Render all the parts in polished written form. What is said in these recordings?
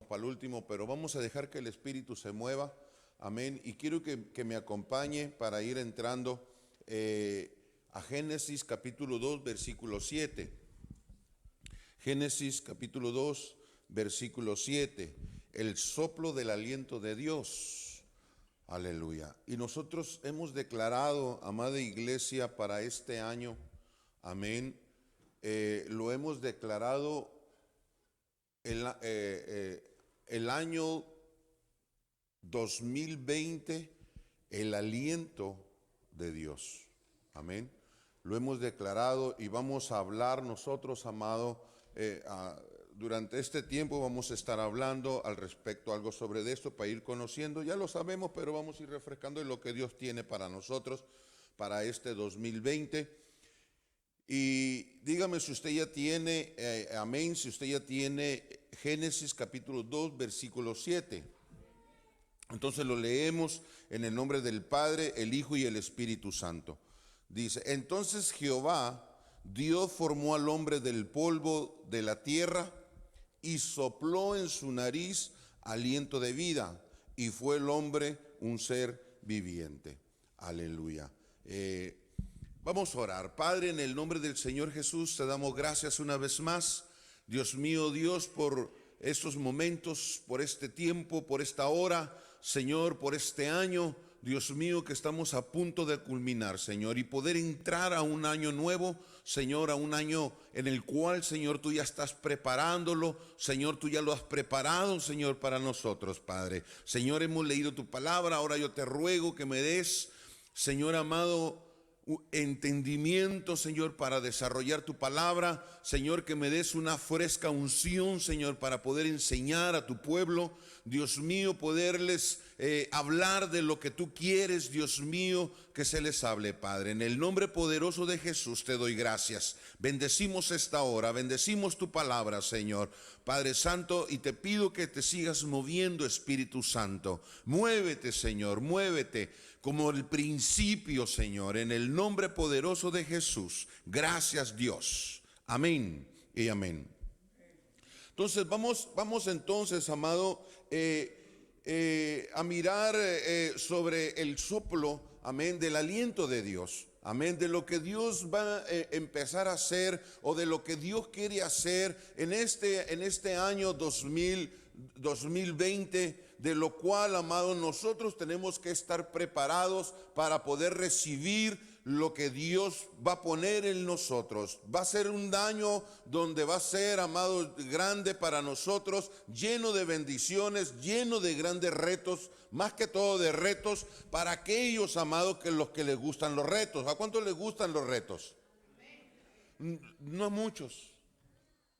para el último, pero vamos a dejar que el Espíritu se mueva. Amén. Y quiero que me acompañe para ir entrando a Génesis capítulo 2, versículo 7. Génesis capítulo 2, versículo 7. El soplo del aliento de Dios. Aleluya. Y nosotros hemos declarado, amada iglesia, para este año, amén, lo hemos declarado el año 2020, el aliento de Dios. Amén. Lo hemos declarado y vamos a hablar nosotros, amado, durante este tiempo vamos a estar hablando al respecto algo sobre esto para ir conociendo. Ya lo sabemos, pero vamos a ir refrescando en lo que Dios tiene para nosotros para este 2020. Y dígame si usted ya tiene, amén, si usted ya tiene Génesis capítulo 2, versículo 7. Entonces lo leemos en el nombre del Padre, el Hijo y el Espíritu Santo. Dice, entonces Jehová, Dios formó al hombre del polvo de la tierra y sopló en su nariz aliento de vida, y fue el hombre un ser viviente. Aleluya. Vamos a orar. Padre, en el nombre del Señor Jesús, te damos gracias una vez más. Dios mío, Dios, por estos momentos, por este tiempo, por esta hora, Señor, por este año, Dios mío, que estamos a punto de culminar, Señor, y poder entrar a un año nuevo, Señor, a un año en el cual, Señor, tú ya estás preparándolo, Señor, tú ya lo has preparado, Señor, para nosotros, Padre. Señor, hemos leído tu palabra, ahora yo te ruego que me des, Señor amado, entendimiento, Señor, para desarrollar tu palabra. Señor, que me des una fresca unción, Señor, para poder enseñar a tu pueblo. Dios mío, poderles hablar de lo que tú quieres, Dios mío, que se les hable, Padre. En el nombre poderoso de Jesús te doy gracias. Bendecimos esta hora, bendecimos tu palabra, Señor. Padre Santo, y te pido que te sigas moviendo, Espíritu Santo. Muévete, Señor, muévete como el principio, Señor, en el nombre poderoso de Jesús. Gracias, Dios. Amén y amén. Entonces, vamos entonces, amado, a mirar sobre el soplo, amén, del aliento de Dios. Amén, de lo que Dios va a empezar a hacer o de lo que Dios quiere hacer en este año 2020, de lo cual, amados, nosotros tenemos que estar preparados para poder recibir lo que Dios va a poner en nosotros. Va a ser un año donde va a ser, amado, grande para nosotros, lleno de bendiciones, lleno de grandes retos, más que todo de retos para aquellos, amados, que los que les gustan los retos. ¿A cuántos les gustan los retos? No a muchos.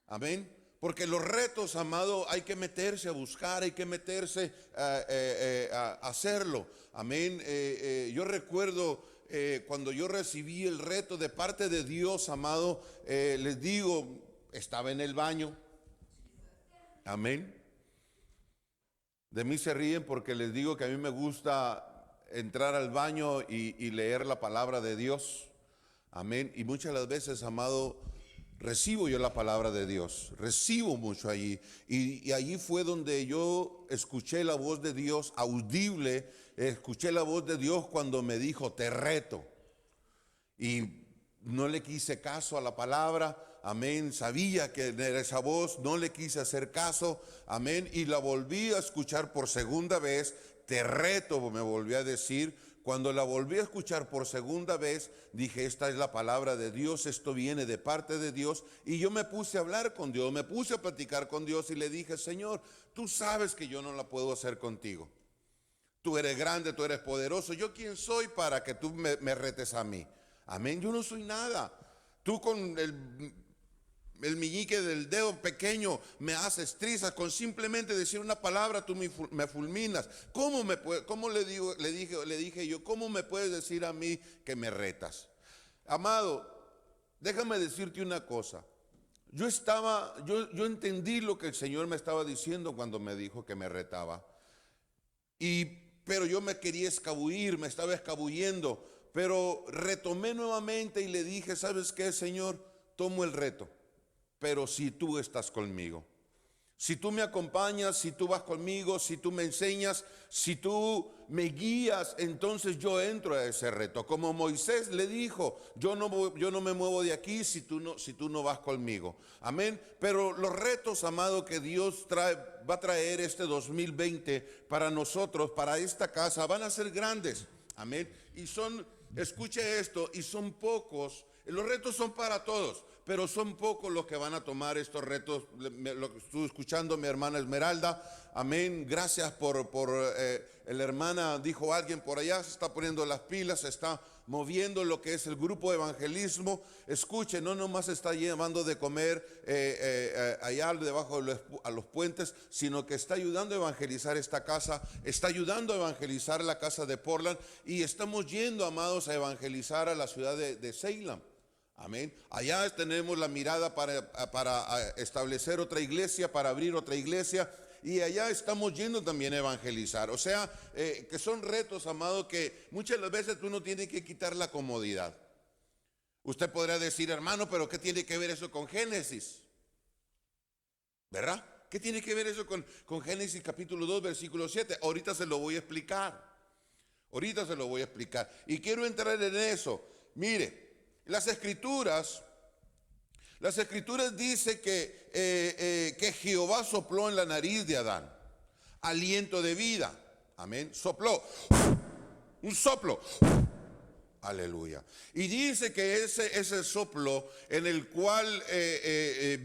Amén. Porque los retos, amado, hay que meterse a buscar, hay que meterse a hacerlo. Amén. Yo recuerdo cuando yo recibí el reto de parte de Dios, amado, les digo, estaba en el baño. Amén. De mí se ríen porque les digo que a mí me gusta entrar al baño y leer la palabra de Dios. Amén. Y muchas de las veces, amado, recibo yo la palabra de Dios, recibo mucho allí. Y allí fue donde yo escuché la voz de Dios audible, escuché la voz de Dios cuando me dijo, te reto. Y no le quise caso a la palabra, amén, sabía que era esa voz, no le quise hacer caso, amén, y la volví a escuchar por segunda vez, te reto, me volvió a decir. Cuando la volví a escuchar por segunda vez, dije, esta es la palabra de Dios, esto viene de parte de Dios. Y yo me puse a hablar con Dios, me puse a platicar con Dios y le dije, Señor, tú sabes que yo no la puedo hacer contigo. Tú eres grande, tú eres poderoso. ¿Yo quién soy para que tú me retes a mí? Amén, yo no soy nada. Tú con el meñique del dedo pequeño me haces trizas, con simplemente decir una palabra tú me fulminas. ¿Cómo le dije yo, cómo me puedes decir a mí que me retas? Amado, déjame decirte una cosa. Yo entendí lo que el Señor me estaba diciendo cuando me dijo que me retaba. Pero yo me quería escabullir, me estaba escabullendo, pero retomé nuevamente y le dije, ¿sabes qué, Señor? Tomo el reto, pero si tú estás conmigo. Si tú me acompañas, si tú vas conmigo, si tú me enseñas, si tú me guías, entonces yo entro a ese reto. Como Moisés le dijo, yo no me muevo de aquí si tú no vas conmigo. Amén. Pero los retos, amado, que Dios va a traer este 2020 para nosotros, para esta casa, van a ser grandes. Amén. Y escuche esto, y son pocos. Los retos son para todos, pero son pocos los que van a tomar estos retos. Lo que estuve escuchando mi hermana Esmeralda, amén, gracias la hermana, dijo alguien por allá, se está poniendo las pilas, se está moviendo lo que es el grupo de evangelismo. Escuche, no nomás está llevando de comer allá debajo a los puentes, sino que está ayudando a evangelizar esta casa, está ayudando a evangelizar la casa de Portland, y estamos yendo, amados, a evangelizar a la ciudad de Salem. Amén. Allá tenemos la mirada para establecer otra iglesia, para abrir otra iglesia, y allá estamos yendo también a evangelizar. O sea, que son retos, amado, que muchas veces tú no tienes que quitar la comodidad. Usted podrá decir, hermano, pero ¿qué tiene que ver eso con Génesis? ¿Verdad? ¿Qué tiene que ver eso con Génesis capítulo 2, versículo 7? Ahorita se lo voy a explicar. Y quiero entrar en eso. Mire. Las escrituras dicen que Jehová sopló en la nariz de Adán aliento de vida. Amén. Sopló. Un soplo. Aleluya. Y dice que ese soplo en el cual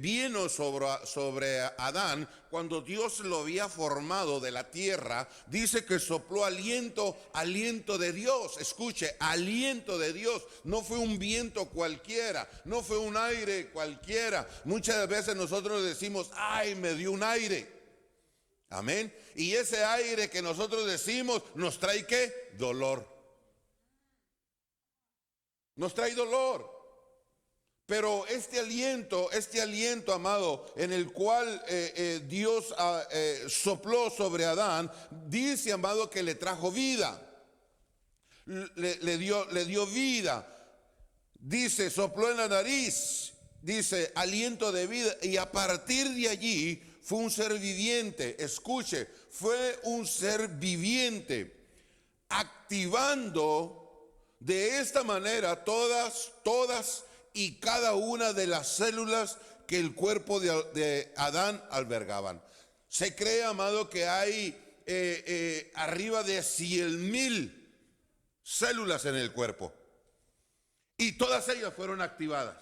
vino sobre Adán, cuando Dios lo había formado de la tierra, dice que sopló aliento de Dios. Escuche, aliento de Dios. No fue un viento cualquiera, no fue un aire cualquiera. Muchas veces nosotros decimos, ay, me dio un aire. Amén. Y ese aire que nosotros decimos nos trae ¿qué? Dolor. Nos trae dolor. Pero este aliento, amado, en el cual Dios sopló sobre Adán, dice, amado, que le trajo vida. Le dio vida. Dice, sopló en la nariz, dice, aliento de vida. Y a partir de allí fue un ser viviente. Escuche, fue un ser viviente, activando de esta manera todas y cada una de las células que el cuerpo de Adán albergaban. Se cree, amado, que hay arriba de 100,000 células en el cuerpo, y todas ellas fueron activadas.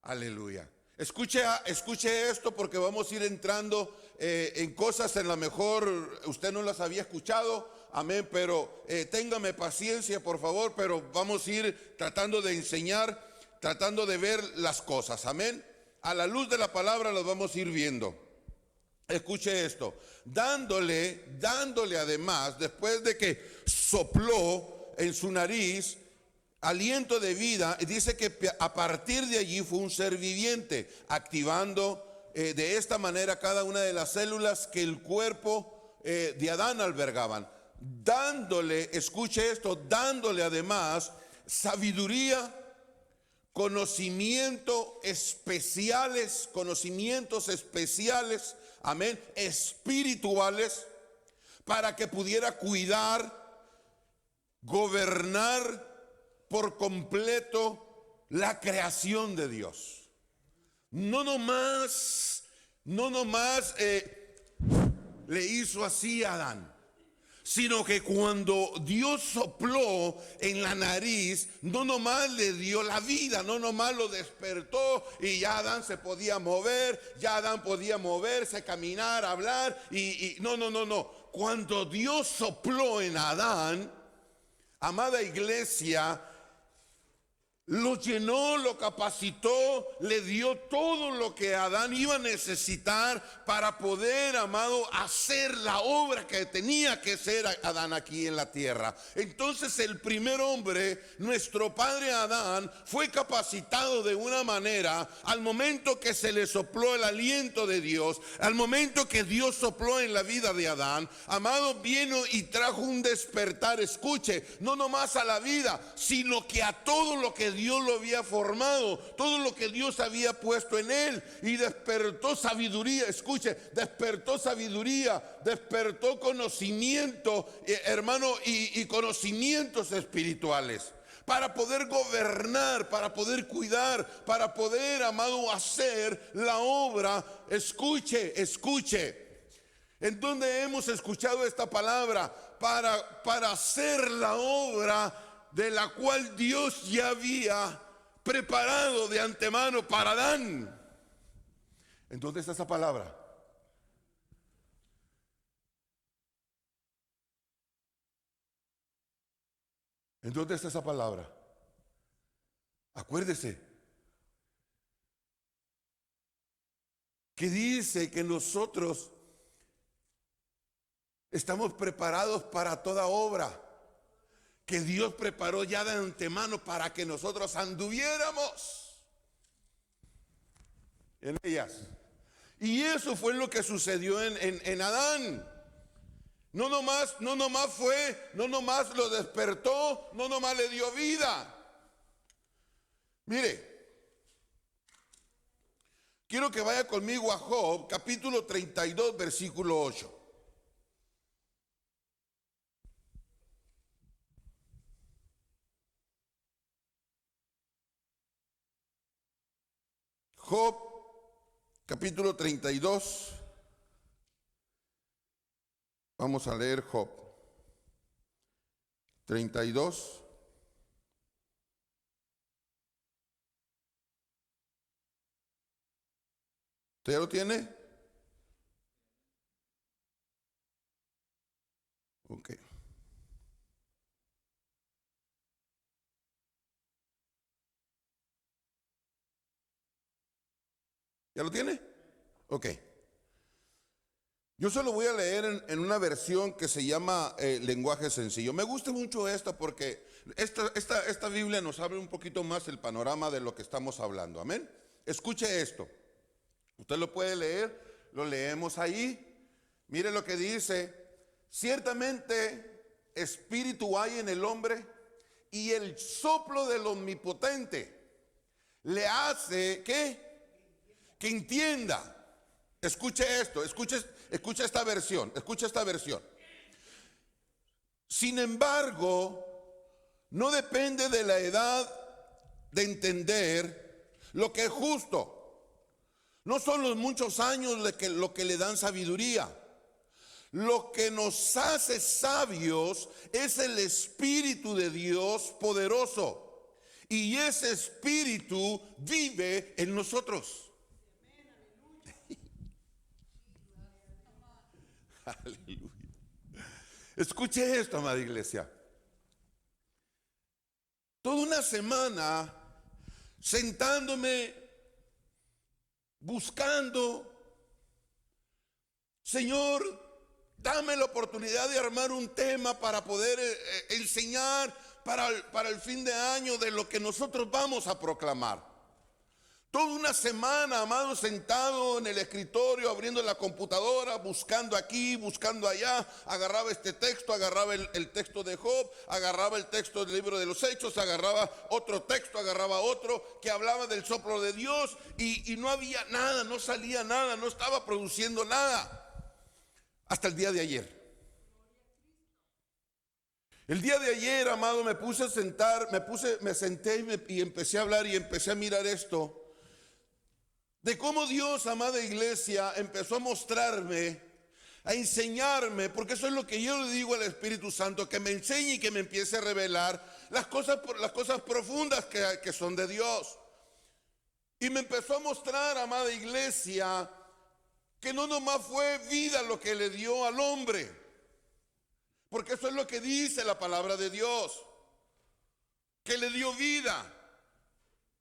Aleluya. Escuche esto, porque vamos a ir entrando en cosas en la mejor usted no las había escuchado. Amén, pero téngame paciencia, por favor, pero vamos a ir tratando de enseñar, tratando de ver las cosas. Amén. A la luz de la palabra las vamos a ir viendo. Escuche esto. Dándole además, después de que sopló en su nariz aliento de vida, dice que a partir de allí fue un ser viviente, activando de esta manera cada una de las células que el cuerpo de Adán albergaban. Dándole, escuche esto, dándole además sabiduría, conocimientos especiales, amén, espirituales, para que pudiera cuidar, gobernar por completo la creación de Dios. No nomás le hizo así a Adán, sino que cuando Dios sopló en la nariz, no nomás le dio la vida, no nomás lo despertó y ya Adán se podía mover, ya Adán podía moverse, caminar, hablar, y no. Cuando Dios sopló en Adán, amada iglesia, lo llenó, lo capacitó, le dio todo lo que Adán iba a necesitar para poder, amado, hacer la obra que tenía que hacer Adán aquí en la tierra. Entonces el primer hombre, nuestro padre Adán, fue capacitado de una manera al momento que se le sopló el aliento de Dios, al momento que Dios sopló en la vida de Adán, amado, vino y trajo un despertar. Escuche, no nomás a la vida, sino que a todo lo que Dios Dios lo había formado, todo lo que Dios había puesto en él, y despertó sabiduría. Escuche, despertó sabiduría, despertó conocimiento, hermano, y conocimientos espirituales, para poder gobernar, para poder cuidar, para poder, amado, hacer la obra. Escuche. ¿En dónde hemos escuchado esta palabra? Para hacer la obra de la cual Dios ya había preparado de antemano para Adán. ¿En dónde está esa palabra? ¿En dónde está esa palabra? Acuérdese que dice que nosotros estamos preparados para toda obra que Dios preparó ya de antemano para que nosotros anduviéramos en ellas. Y eso fue lo que sucedió en Adán. No nomás lo despertó, no nomás le dio vida. Mire, quiero que vaya conmigo a Job, capítulo 32, versículo 8. Job, capítulo 32. Vamos a leer Job 32. ¿Usted ya lo tiene? Ok. ¿Ya lo tiene? Ok. Yo se lo voy a leer en una versión que se llama lenguaje sencillo. Me gusta mucho esta porque esta Biblia nos abre un poquito más el panorama de lo que estamos hablando. Amén. Escuche esto. Usted lo puede leer, lo leemos ahí. Mire lo que dice. Ciertamente espíritu hay en el hombre, y el soplo del Omnipotente le hace que entienda. Escuche esto, escucha esta versión, Sin embargo, no depende de la edad de entender lo que es justo. No son los muchos años lo que le dan sabiduría. Lo que nos hace sabios es el Espíritu de Dios poderoso. Y ese Espíritu vive en nosotros. Aleluya. Escuche esto, amada iglesia. Toda una semana sentándome, buscando, Señor, dame la oportunidad de armar un tema para poder enseñar para el fin de año de lo que nosotros vamos a proclamar. Toda una semana, amado, sentado en el escritorio, abriendo la computadora, buscando aquí, buscando allá. Agarraba este texto, agarraba el texto de Job, agarraba el texto del libro de los Hechos, agarraba otro texto, agarraba otro que hablaba del soplo de Dios, y no había nada, no salía nada, no estaba produciendo nada. Hasta el día de ayer. El día de ayer, amado, me puse a sentar, me senté y empecé a hablar y empecé a mirar esto. De cómo Dios, amada iglesia, empezó a mostrarme, a enseñarme, porque eso es lo que yo le digo al Espíritu Santo, que me enseñe y que me empiece a revelar las cosas profundas que son de Dios. Y me empezó a mostrar, amada iglesia, que no nomás fue vida lo que le dio al hombre, porque eso es lo que dice la palabra de Dios, que le dio vida.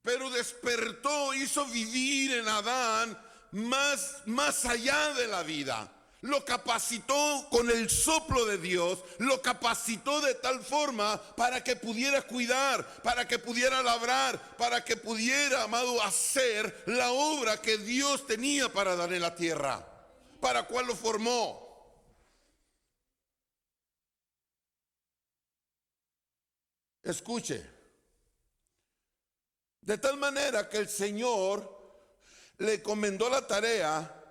Pero despertó, hizo vivir en Adán más allá de la vida. Lo capacitó con el soplo de Dios, lo capacitó de tal forma para que pudiera cuidar, para que pudiera labrar, para que pudiera, amado, hacer la obra que Dios tenía para dar en la tierra, para cual lo formó. Escuche. De tal manera que el Señor le encomendó la tarea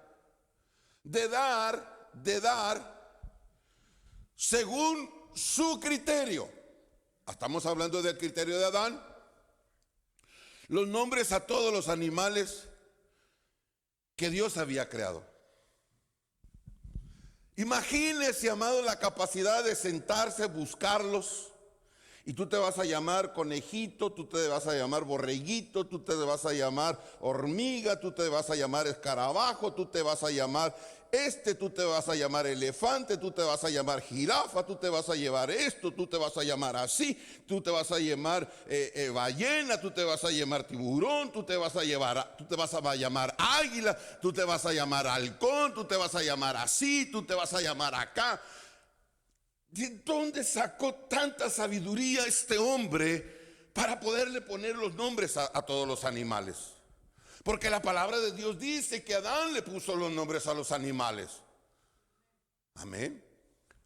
de dar según su criterio. Estamos hablando del criterio de Adán. Los nombres a todos los animales que Dios había creado. Imagínese, amado, la capacidad de sentarse, buscarlos. Y tú te vas a llamar conejito, tú te vas a llamar borreguito, tú te vas a llamar hormiga, tú te vas a llamar escarabajo, tú te vas a llamar tú te vas a llamar elefante, tú te vas a llamar jirafa, tú te vas a llevar esto, tú te vas a llamar así, tú te vas a llamar ballena, tú te vas a llamar tiburón, tú te vas a llamar águila, tú te vas a llamar halcón, tú te vas a llamar así, tú te vas a llamar acá. ¿De dónde sacó tanta sabiduría este hombre para poderle poner los nombres a todos los animales? Porque la palabra de Dios dice que Adán le puso los nombres a los animales. Amén.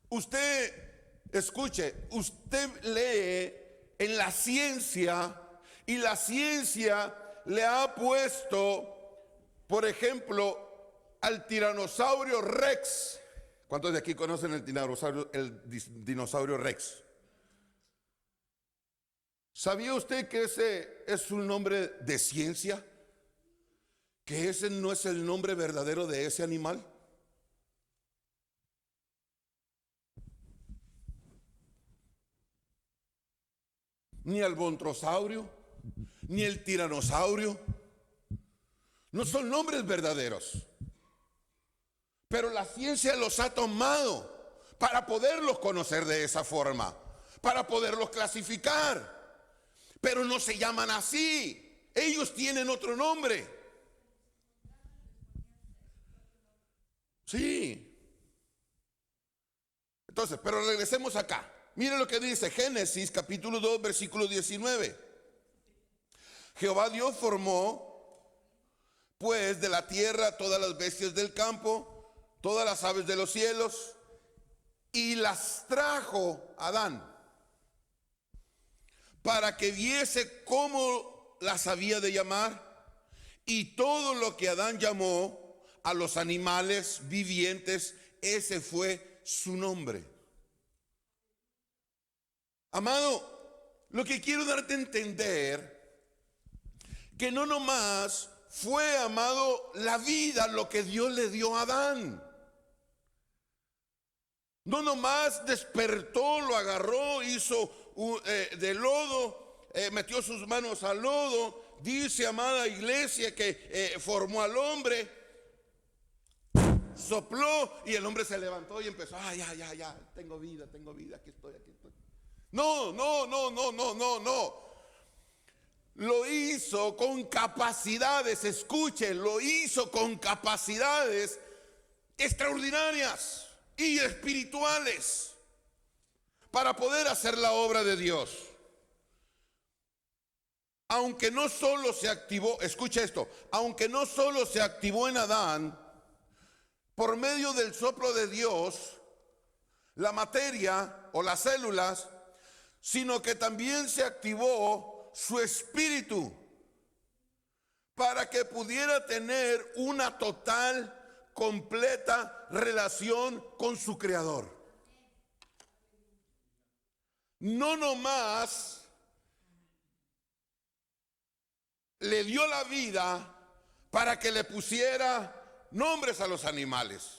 Usted, escuche, usted lee en la ciencia y la ciencia le ha puesto, por ejemplo, al tiranosaurio Rex. ¿Cuántos de aquí conocen el dinosaurio Rex? ¿Sabía usted que ese es un nombre de ciencia? ¿Que ese no es el nombre verdadero de ese animal? Ni el brontosaurio, ni el tiranosaurio, no son nombres verdaderos. Pero la ciencia los ha tomado para poderlos conocer de esa forma, para poderlos clasificar. Pero no se llaman así, ellos tienen otro nombre. Sí. Entonces, pero regresemos acá. Mire lo que dice Génesis capítulo 2 versículo 19. Jehová Dios formó pues de la tierra todas las bestias del campo, todas las aves de los cielos, y las trajo a Adán para que viese cómo las había de llamar. Y todo lo que Adán llamó a los animales vivientes, ese fue su nombre. Amado, lo que quiero darte a entender, que no nomás fue, amado, la vida lo que Dios le dio a Adán. No nomás despertó, lo agarró, hizo de lodo, metió sus manos al lodo. Dice, amada iglesia, que formó al hombre, sopló y el hombre se levantó y empezó, ya, tengo vida, aquí estoy. No. Lo hizo con capacidades, escuche, lo hizo con capacidades extraordinarias y espirituales para poder hacer la obra de Dios. Aunque no solo se activó, escucha esto, aunque no solo se activó en Adán por medio del soplo de Dios la materia o las células, sino que también se activó su espíritu para que pudiera tener una total, completa relación con su Creador. No nomás le dio la vida para que le pusiera nombres a los animales,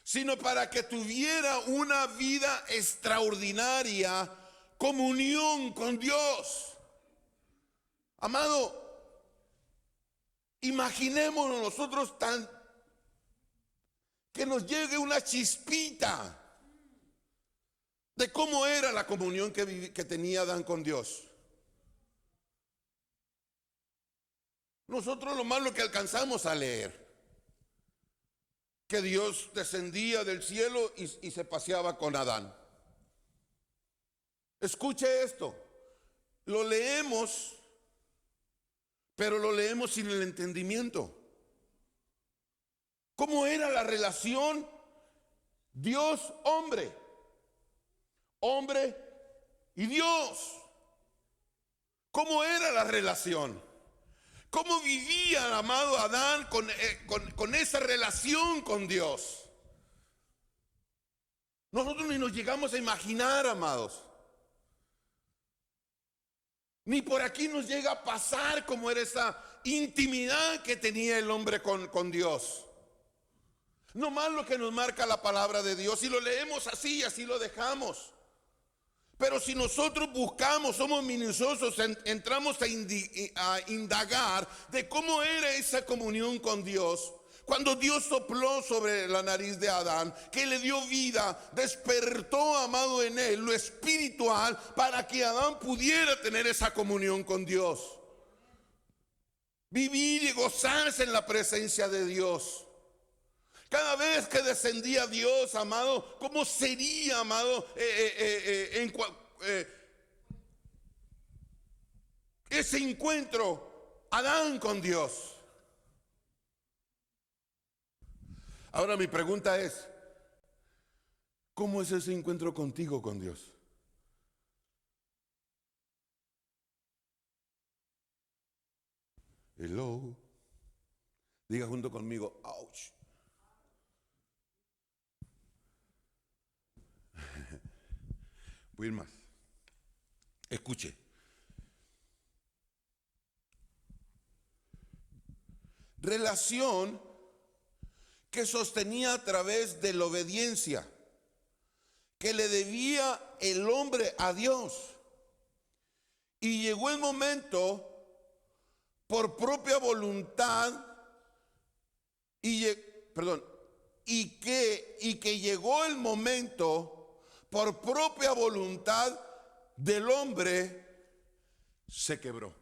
sino para que tuviera una vida extraordinaria, comunión con Dios. Amado, imaginémonos nosotros que nos llegue una chispita de cómo era la comunión que tenía Adán con Dios. Nosotros lo malo que alcanzamos a leer, que Dios descendía del cielo y se paseaba con Adán. Escuche esto, lo leemos, pero lo leemos sin el entendimiento. ¿Cómo era la relación Dios-hombre? Hombre y Dios. ¿Cómo era la relación? ¿Cómo vivía el amado Adán con esa relación con Dios? Nosotros ni nos llegamos a imaginar, amados. Ni por aquí nos llega a pasar cómo era esa intimidad que tenía el hombre con Dios. No más lo que nos marca la palabra de Dios, y lo leemos así y así lo dejamos. Pero si nosotros buscamos, somos minuciosos, entramos a indagar de cómo era esa comunión con Dios. Cuando Dios sopló sobre la nariz de Adán, que le dio vida, despertó, amado, en él lo espiritual para que Adán pudiera tener esa comunión con Dios. Vivir y gozarse en la presencia de Dios. Cada vez que descendía Dios, amado, ¿cómo sería, amado, ese encuentro Adán con Dios? Ahora mi pregunta es, ¿cómo es ese encuentro contigo con Dios? Hello. Diga junto conmigo, ouch. Voy a ir más. Escuche. Relación que sostenía a través de la obediencia que le debía el hombre a Dios. Y llegó el momento, por propia voluntad, y que llegó el momento, por propia voluntad del hombre, se quebró.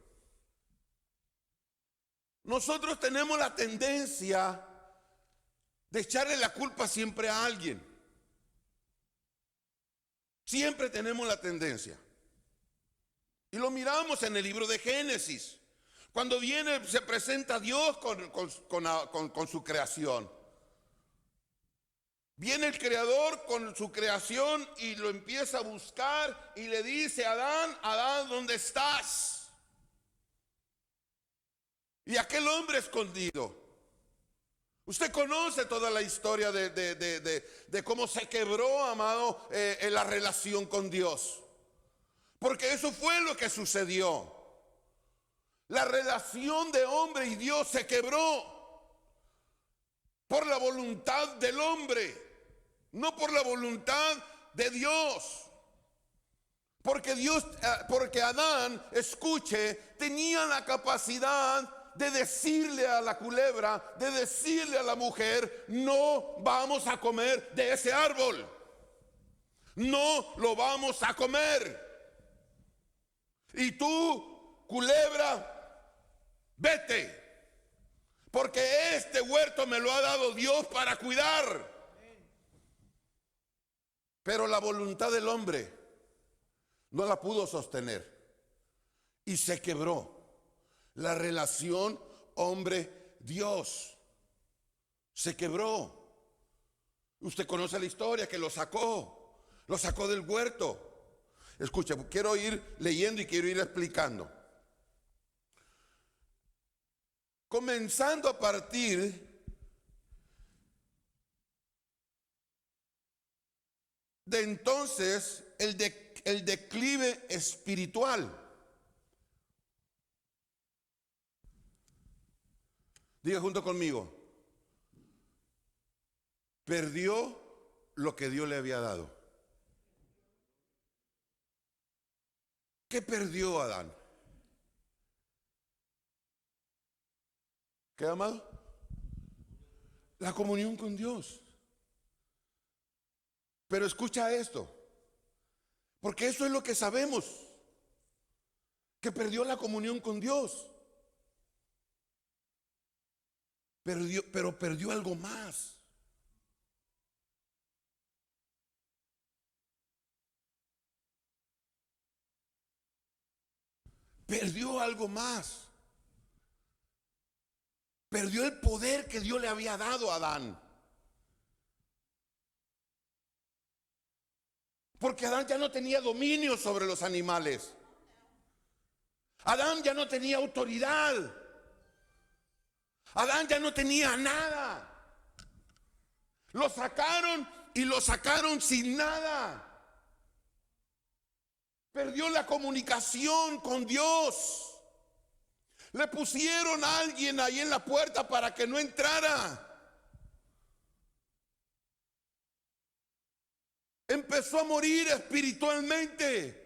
Nosotros tenemos la tendencia de echarle la culpa siempre a alguien. Siempre tenemos la tendencia. Y lo miramos en el libro de Génesis. Cuando viene, se presenta Dios con su creación. Viene el Creador con su creación y lo empieza a buscar y le dice: Adán, Adán, ¿dónde estás? Y aquel hombre escondido. Usted conoce toda la historia de cómo se quebró, amado, en la relación con Dios. Porque eso fue lo que sucedió. La relación de hombre y Dios se quebró por la voluntad del hombre, no por la voluntad de Dios. Porque Adán, escuche, tenía la capacidad de decirle a la culebra, de decirle a la mujer: no vamos a comer de ese árbol, no lo vamos a comer. Y tú, culebra, vete, porque este huerto me lo ha dado Dios para cuidar. Pero la voluntad del hombre no la pudo sostener y se quebró la relación hombre-Dios. Se quebró. Usted conoce la historia, que lo sacó del huerto. Escucha, quiero ir leyendo y quiero ir explicando. Comenzando a partir de entonces el declive espiritual. Diga junto conmigo: perdió lo que Dios le había dado. ¿Qué perdió Adán? ¿Qué, amado? La comunión con Dios. Pero escucha esto, porque eso es lo que sabemos, que perdió la comunión con Dios. Pero perdió algo más. Perdió algo más. Perdió el poder que Dios le había dado a Adán. Porque Adán ya no tenía dominio sobre los animales. Adán ya no tenía autoridad. Adán ya no tenía nada. Lo sacaron y lo sacaron sin nada. Perdió la comunicación con Dios. Le pusieron a alguien ahí en la puerta para que no entrara. Empezó a morir espiritualmente.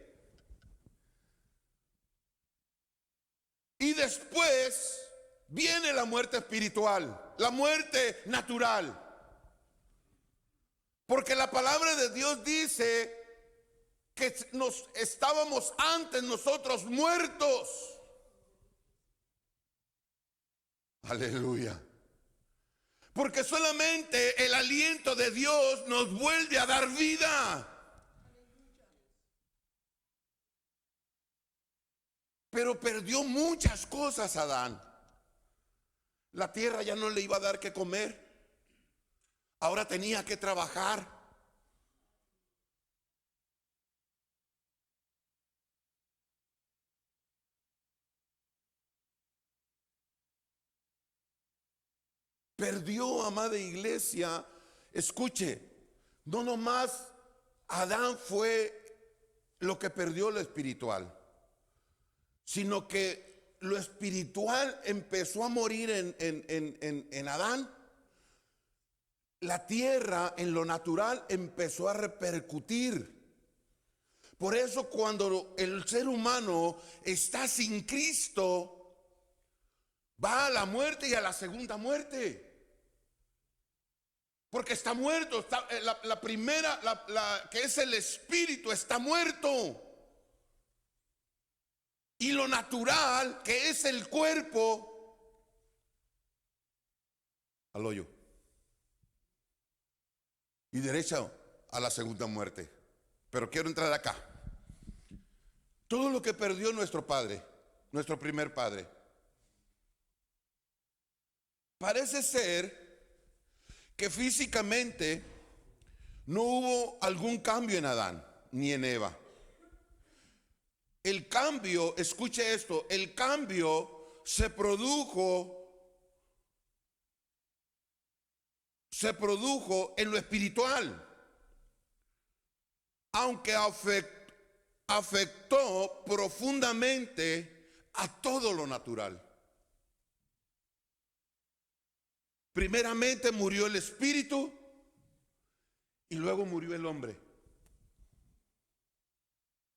Y después viene la muerte espiritual, la muerte natural. Porque la palabra de Dios dice que nos estábamos antes nosotros muertos. Aleluya. Porque solamente el aliento de Dios nos vuelve a dar vida. Pero perdió muchas cosas Adán. La tierra ya no le iba a dar que comer. Ahora tenía que trabajar. Perdió, amada iglesia. Escuche, no nomás Adán fue lo que perdió lo espiritual, sino que lo espiritual empezó a morir en Adán. La tierra en lo natural empezó a repercutir. Por eso cuando el ser humano está sin Cristo, va a la muerte y a la segunda muerte. Porque está muerto, la primera, que es el espíritu, está muerto. Y lo natural, que es el cuerpo, al hoyo. Y derecha a la segunda muerte. Pero quiero entrar acá. Todo lo que perdió nuestro padre, nuestro primer padre, parece ser que físicamente no hubo algún cambio en Adán ni en Eva. El cambio, escuche esto, el cambio se produjo en lo espiritual, aunque afectó profundamente a todo lo natural. Primeramente murió el espíritu y luego murió el hombre.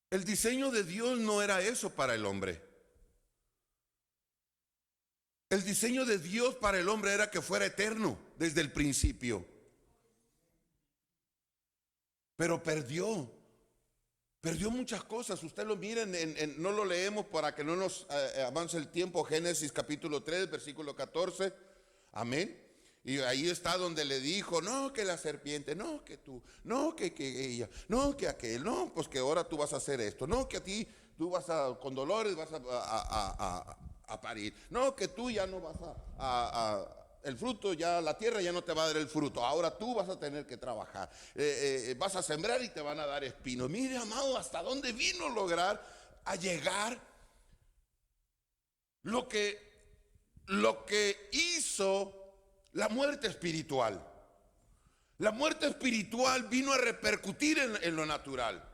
El diseño de Dios no era eso para el hombre. El diseño de Dios para el hombre era que fuera eterno desde el principio. Pero perdió muchas cosas. Usted lo mira, no lo leemos para que no nos avance el tiempo. Génesis capítulo 3, versículo 14. Amén. Y ahí está donde le dijo, no, que la serpiente, no, que tú, no, que ella, no, que aquel, no, pues que ahora tú vas a hacer esto, no, que a ti, tú vas con dolores vas a parir, no, que tú ya no vas el fruto, ya la tierra ya no te va a dar el fruto, ahora tú vas a tener que trabajar, vas a sembrar y te van a dar espinos. Mire, amado, hasta dónde vino a lograr a llegar lo que hizo la muerte espiritual. La muerte espiritual vino a repercutir en lo natural.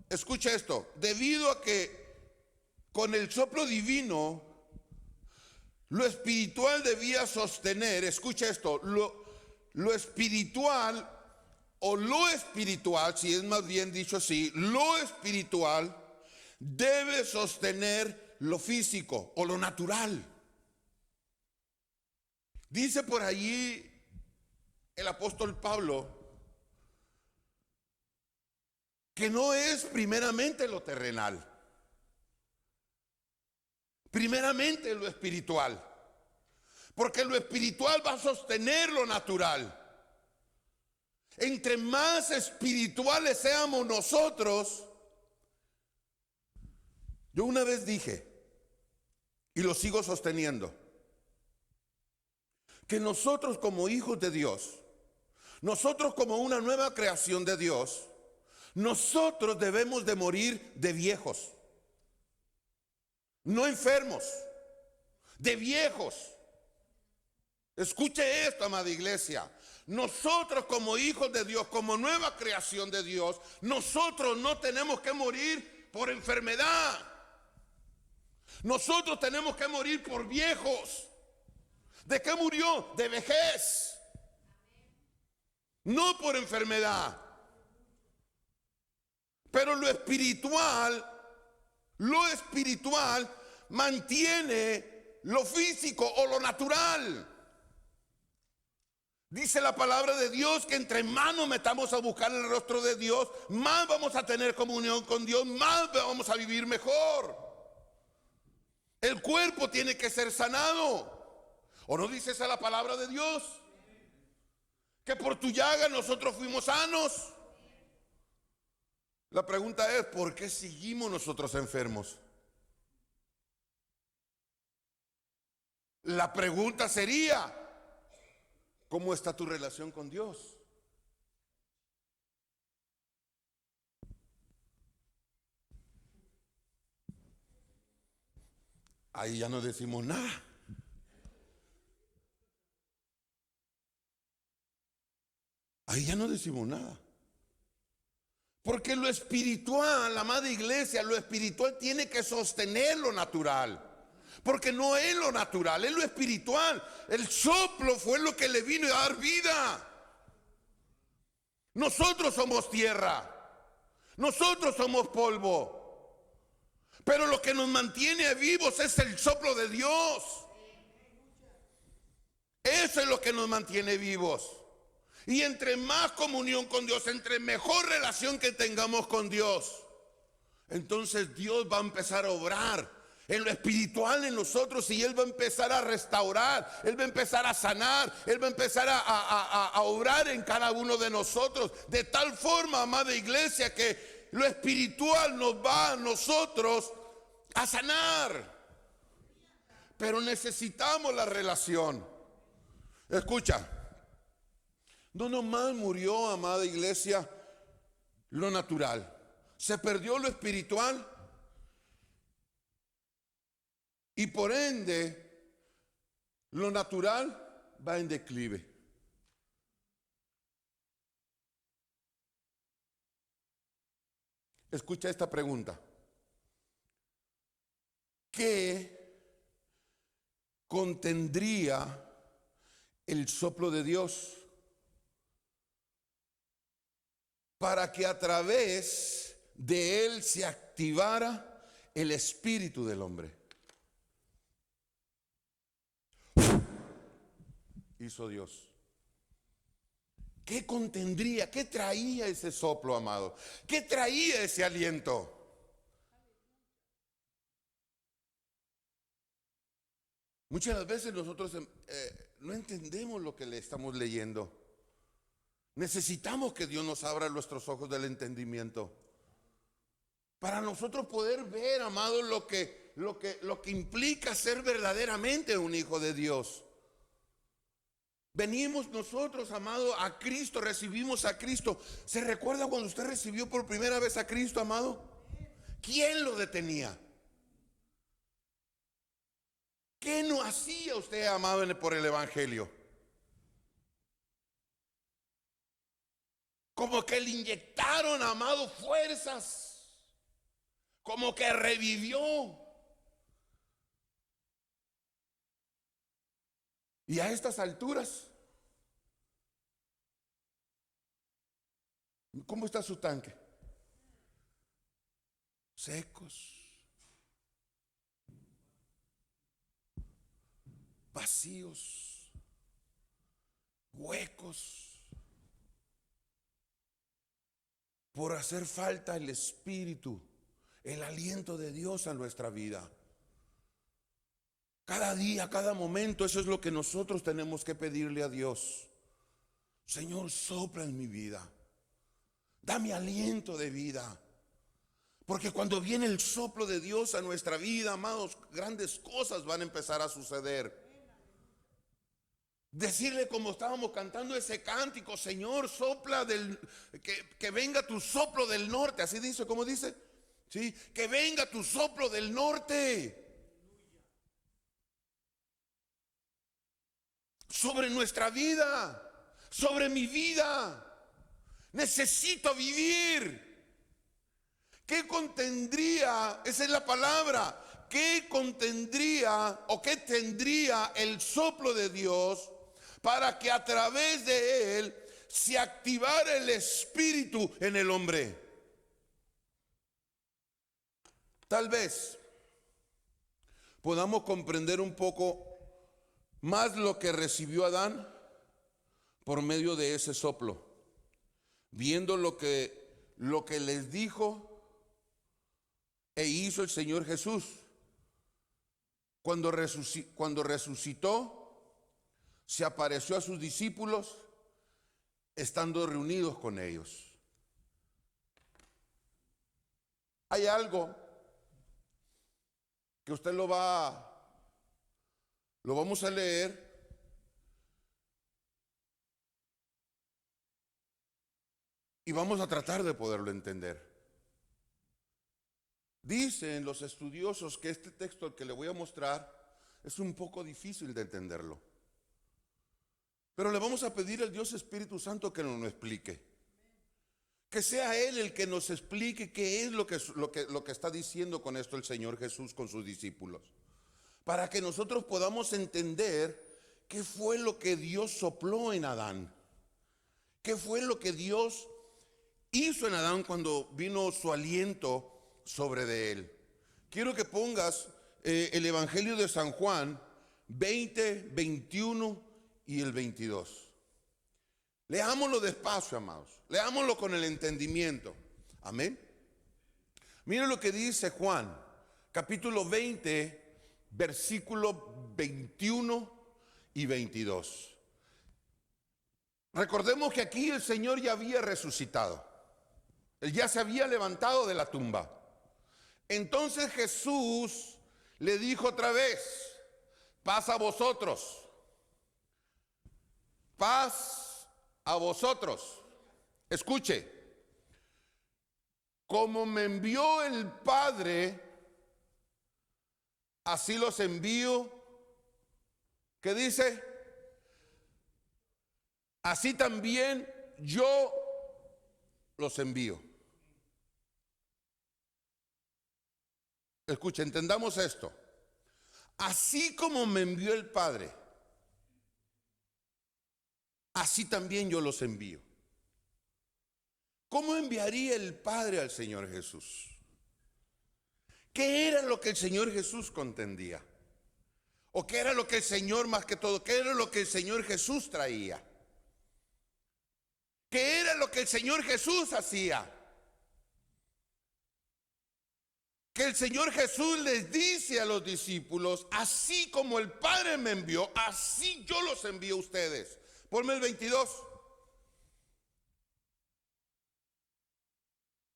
Escucha esto, debido a que con el soplo divino, lo espiritual debía sostener, escucha esto, lo espiritual, o lo espiritual, si es más bien dicho así, lo espiritual debe sostener lo físico o lo natural. Dice por allí el apóstol Pablo que no es primeramente lo terrenal, primeramente lo espiritual, porque lo espiritual va a sostener lo natural. Entre más espirituales seamos nosotros, yo una vez dije, y lo sigo sosteniendo, que nosotros como hijos de Dios, nosotros como una nueva creación de Dios, Nosotros debemos de morir de viejos, no enfermos, de viejos. Escuche esto, amada iglesia. Nosotros como hijos de Dios, como nueva creación de Dios, nosotros no tenemos que morir por enfermedad. Nosotros tenemos que morir por viejos. ¿De qué murió? De vejez. No por enfermedad. Pero lo espiritual mantiene lo físico o lo natural. Dice la palabra de Dios que entre más nos metamos a buscar el rostro de Dios, más vamos a tener comunión con Dios, más vamos a vivir mejor. El cuerpo tiene que ser sanado. ¿O no dice esa la palabra de Dios? Que por tu llaga nosotros fuimos sanos. La pregunta es, ¿por qué seguimos nosotros enfermos? La pregunta sería, ¿cómo está tu relación con Dios? Ahí ya no decimos nada. Ahí ya no decimos nada. Porque lo espiritual, la amada iglesia, lo espiritual tiene que sostener lo natural. Porque no es lo natural, es lo espiritual. El soplo fue lo que le vino a dar vida. Nosotros somos tierra. Nosotros somos polvo. Pero lo que nos mantiene vivos es el soplo de Dios. Eso es lo que nos mantiene vivos. Y entre más comunión con Dios, entre mejor relación que tengamos con Dios, entonces Dios va a empezar a obrar en lo espiritual en nosotros, y Él va a empezar a restaurar, Él va a empezar a sanar, Él va a empezar a obrar en cada uno de nosotros, de tal forma, amada iglesia, que lo espiritual nos va a nosotros a sanar. Pero necesitamos la relación. Escucha. No nomás murió, amada iglesia, lo natural. Se perdió lo espiritual. Y por ende, lo natural va en declive. Escucha esta pregunta. ¿Qué contendría el soplo de Dios para que a través de él se activara el espíritu del hombre? Hizo Dios. ¿Qué contendría? ¿Qué traía ese soplo, amado? ¿Qué traía ese aliento? Muchas veces nosotros no entendemos lo que le estamos leyendo. Necesitamos que Dios nos abra nuestros ojos del entendimiento para nosotros poder ver, amado, lo que implica ser verdaderamente un hijo de Dios. Venimos nosotros, amado, a Cristo, recibimos a Cristo. ¿Se recuerda cuando usted recibió por primera vez a Cristo, amado? ¿Quién lo detenía? ¿Qué no hacía usted, amado, por el Evangelio? Como que le inyectaron, amado, fuerzas. Como que revivió. Y a estas alturas, ¿cómo está su tanque? Secos, vacíos, huecos, por hacer falta el espíritu, el aliento de Dios a nuestra vida. Cada día, cada momento, eso es lo que nosotros tenemos que pedirle a Dios. Señor, sopla en mi vida. Dame aliento de vida. Porque cuando viene el soplo de Dios a nuestra vida, amados, grandes cosas van a empezar a suceder. Decirle como estábamos cantando ese cántico: Señor, sopla que venga tu soplo del norte. Así dice, ¿cómo dice? Sí, que venga tu soplo del norte sobre nuestra vida, sobre mi vida. Necesito vivir. ¿Qué contendría? Esa es la palabra. ¿Qué contendría o qué tendría el soplo de Dios para que a través de él se activara el espíritu en el hombre? Tal vez podamos comprender un poco más lo que recibió Adán por medio de ese soplo, viendo lo que les dijo e hizo el Señor Jesús cuando resucitó. Se apareció a sus discípulos estando reunidos con ellos. Hay algo que usted lo vamos a leer, y vamos a tratar de poderlo entender. Dicen los estudiosos que este texto al que le voy a mostrar es un poco difícil de entenderlo, pero le vamos a pedir al Dios Espíritu Santo que nos lo explique, que sea Él el que nos explique qué es lo que está diciendo con esto el Señor Jesús con sus discípulos, para que nosotros podamos entender qué fue lo que Dios sopló en Adán, qué fue lo que Dios hizo en Adán cuando vino su aliento sobre de él. Quiero que pongas el Evangelio de San Juan 20, 21 y el 22. Leámoslo despacio, amados. Leámoslo con el entendimiento. Amén. Miren lo que dice Juan, capítulo 20, versículo 21 y 22. Recordemos que aquí el Señor ya había resucitado. Él ya se había levantado de la tumba. Entonces Jesús le dijo otra vez: paz a vosotros. Paz a vosotros. Escuche. Como me envió el Padre, así los envío. ¿Qué dice? Así también yo los envío. Escucha, entendamos esto. Así como me envió el Padre, así también yo los envío. ¿Cómo enviaría el Padre al Señor Jesús? ¿Qué era lo que el Señor Jesús contendía? ¿O qué era lo que el Señor, más que todo, qué era lo que el Señor Jesús traía? ¿Qué era lo que el Señor Jesús hacía? Que el Señor Jesús les dice a los discípulos: así como el Padre me envió, así yo los envío a ustedes. Ponme el 22.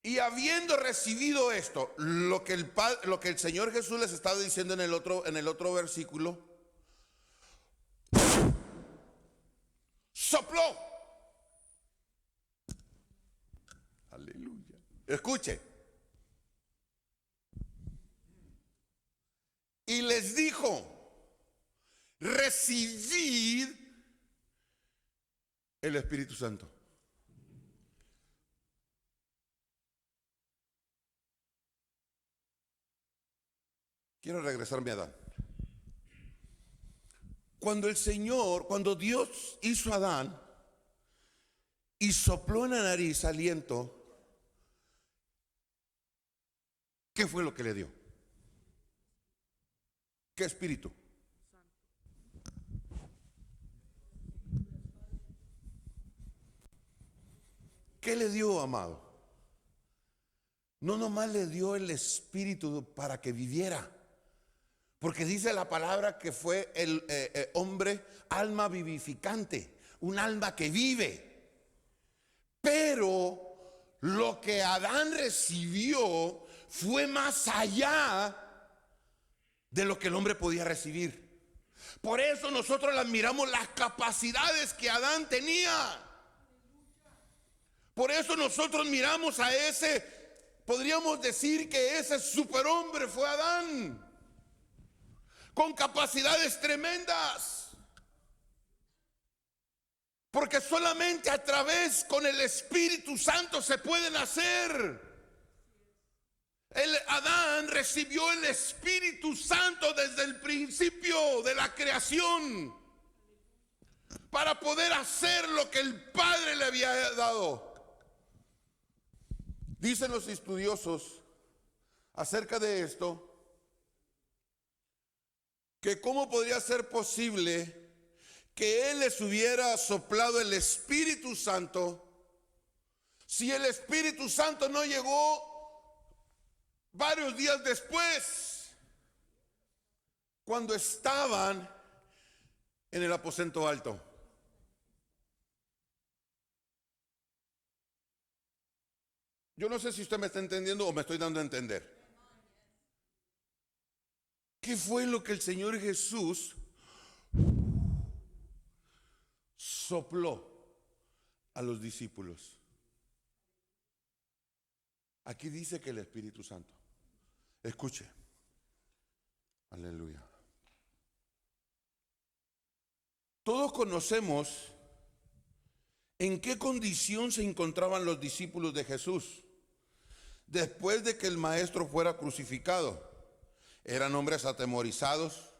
Y habiendo recibido esto, lo que el Señor Jesús les estaba diciendo en el otro versículo, sopló. Aleluya. Escuche. Y les dijo: recibid el Espíritu Santo. Quiero regresarme a Adán. Cuando Dios hizo a Adán y sopló en la nariz aliento, ¿qué fue lo que le dio? ¿Qué espíritu? ¿Qué le dio, amado? No nomás le dio el espíritu para que viviera, porque dice la palabra que fue el hombre alma vivificante, un alma que vive. Pero lo que Adán recibió fue más allá de lo que el hombre podía recibir. Por eso nosotros admiramos las capacidades que Adán tenía. Por eso nosotros miramos a ese, podríamos decir que ese superhombre fue Adán, con capacidades tremendas. Porque solamente a través con el Espíritu Santo se pueden hacer. Adán recibió el Espíritu Santo desde el principio de la creación para poder hacer lo que el Padre le había dado. Dicen los estudiosos acerca de esto, que cómo podría ser posible que Él les hubiera soplado el Espíritu Santo si el Espíritu Santo no llegó varios días después, cuando estaban en el aposento alto. Yo no sé si usted me está entendiendo o me estoy dando a entender. ¿Qué fue lo que el Señor Jesús sopló a los discípulos? Aquí dice que el Espíritu Santo. Escuche. Aleluya. Todos conocemos en qué condición se encontraban los discípulos de Jesús después de que el Maestro fuera crucificado. Eran hombres atemorizados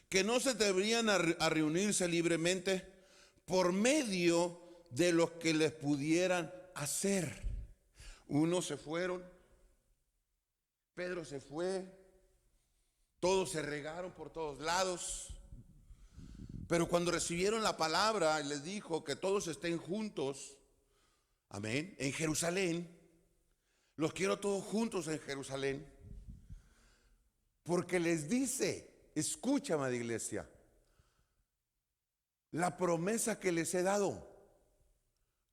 que no se atrevían a reunirse libremente por medio de lo que les pudieran hacer. Unos se fueron, Pedro se fue, todos se regaron por todos lados. Pero cuando recibieron la palabra, les dijo que todos estén juntos, amén, en Jerusalén. Los quiero todos juntos en Jerusalén. Porque les dice, escucha, amada iglesia, la promesa que les he dado.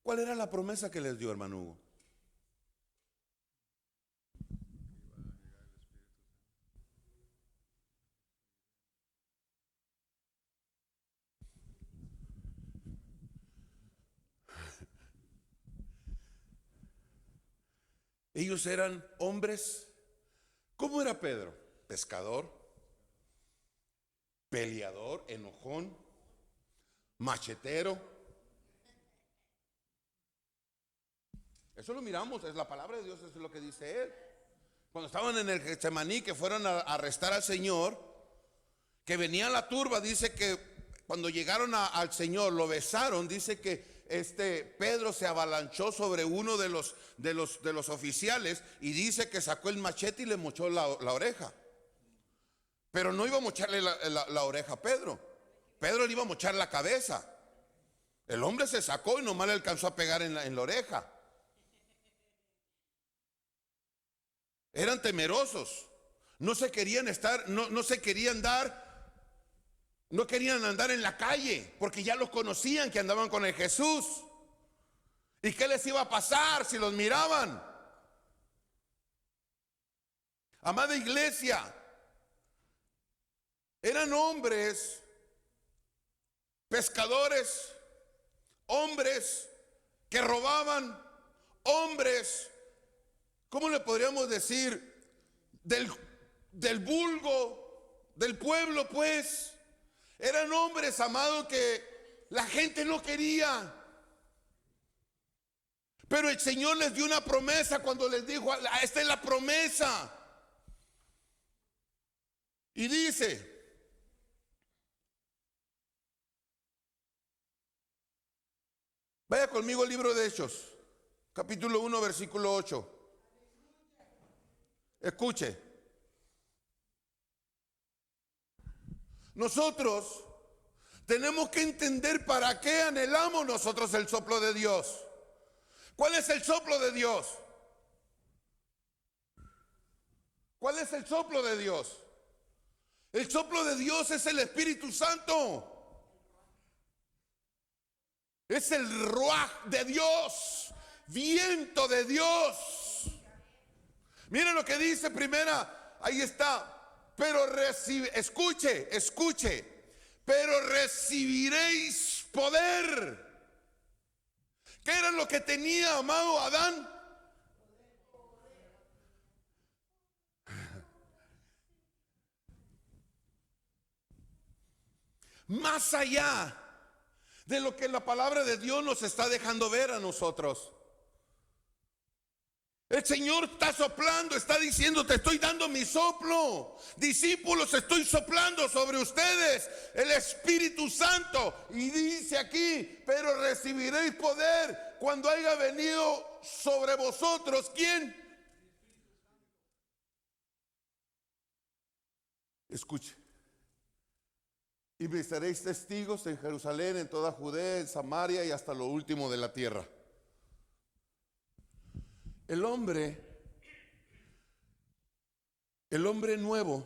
¿Cuál era la promesa que les dio, hermano Hugo? Ellos eran hombres. ¿Cómo era Pedro? Pescador, peleador, enojón, machetero. Eso lo miramos, es la palabra de Dios, eso es lo que dice él. Cuando estaban en el Getsemaní, que fueron a arrestar al Señor, que venía la turba, dice que cuando llegaron al Señor, lo besaron, dice que Pedro se avalanchó sobre uno de los oficiales y dice que sacó el machete y le mochó la oreja. Pero no iba a mocharle la oreja a Pedro. Pedro le iba a mochar la cabeza. El hombre se sacó y nomás le alcanzó a pegar en la oreja. Eran temerosos. No se querían no querían andar en la calle, porque ya los conocían que andaban con el Jesús. ¿Y qué les iba a pasar si los miraban? Amada iglesia, eran hombres, pescadores, hombres que robaban, hombres, ¿cómo le podríamos decir? Del vulgo, del pueblo, pues. Eran hombres, amados, que la gente no quería. Pero el Señor les dio una promesa cuando les dijo, esta es la promesa. Y dice, vaya conmigo al libro de Hechos, capítulo 1, versículo 8. Escuche. Nosotros tenemos que entender para qué anhelamos nosotros el soplo de Dios. ¿Cuál es el soplo de Dios? ¿Cuál es el soplo de Dios? El soplo de Dios es el Espíritu Santo. Es el ruaj de Dios, viento de Dios. Miren lo que dice primera, ahí está. Pero escuche, pero recibiréis poder. ¿Qué era lo que tenía, amado Adán? Más allá de lo que la palabra de Dios nos está dejando ver a nosotros. El Señor está soplando, está diciendo: te estoy dando mi soplo. Discípulos, estoy soplando sobre ustedes el Espíritu Santo. Y dice aquí: pero recibiréis poder cuando haya venido sobre vosotros. ¿Quién? Escuche. Y me seréis testigos en Jerusalén, en toda Judea, en Samaria y hasta lo último de la tierra. El hombre nuevo,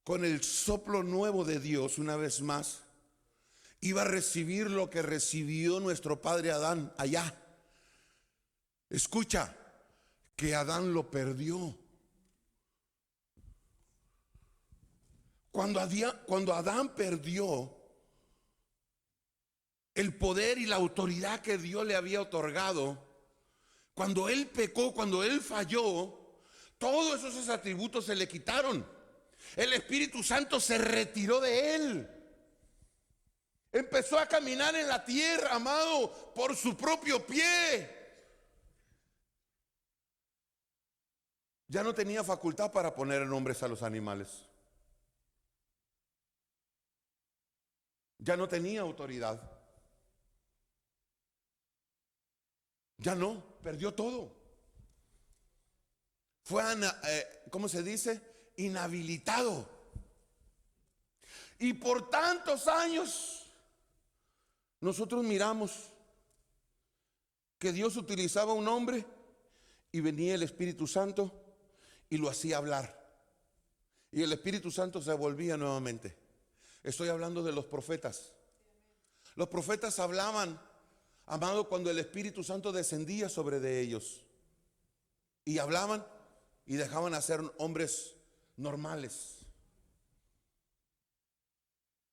con el soplo nuevo de Dios, una vez más, iba a recibir lo que recibió nuestro padre Adán allá. Escucha, que Adán lo perdió. Cuando Adán perdió el poder y la autoridad que Dios le había otorgado, cuando él pecó, cuando él falló, todos esos atributos se le quitaron. El Espíritu Santo se retiró de él. Empezó a caminar en la tierra, amado, por su propio pie. Ya no tenía facultad para poner nombres a los animales. Ya no tenía autoridad. Ya no, perdió todo. Fue, ¿cómo se dice? Inhabilitado. Y por tantos años nosotros miramos que Dios utilizaba un hombre y venía el Espíritu Santo y lo hacía hablar. Y el Espíritu Santo se volvía nuevamente. Estoy hablando de los profetas. Los profetas hablaban, amado, cuando el Espíritu Santo descendía sobre de ellos. Y hablaban y dejaban hacer hombres normales.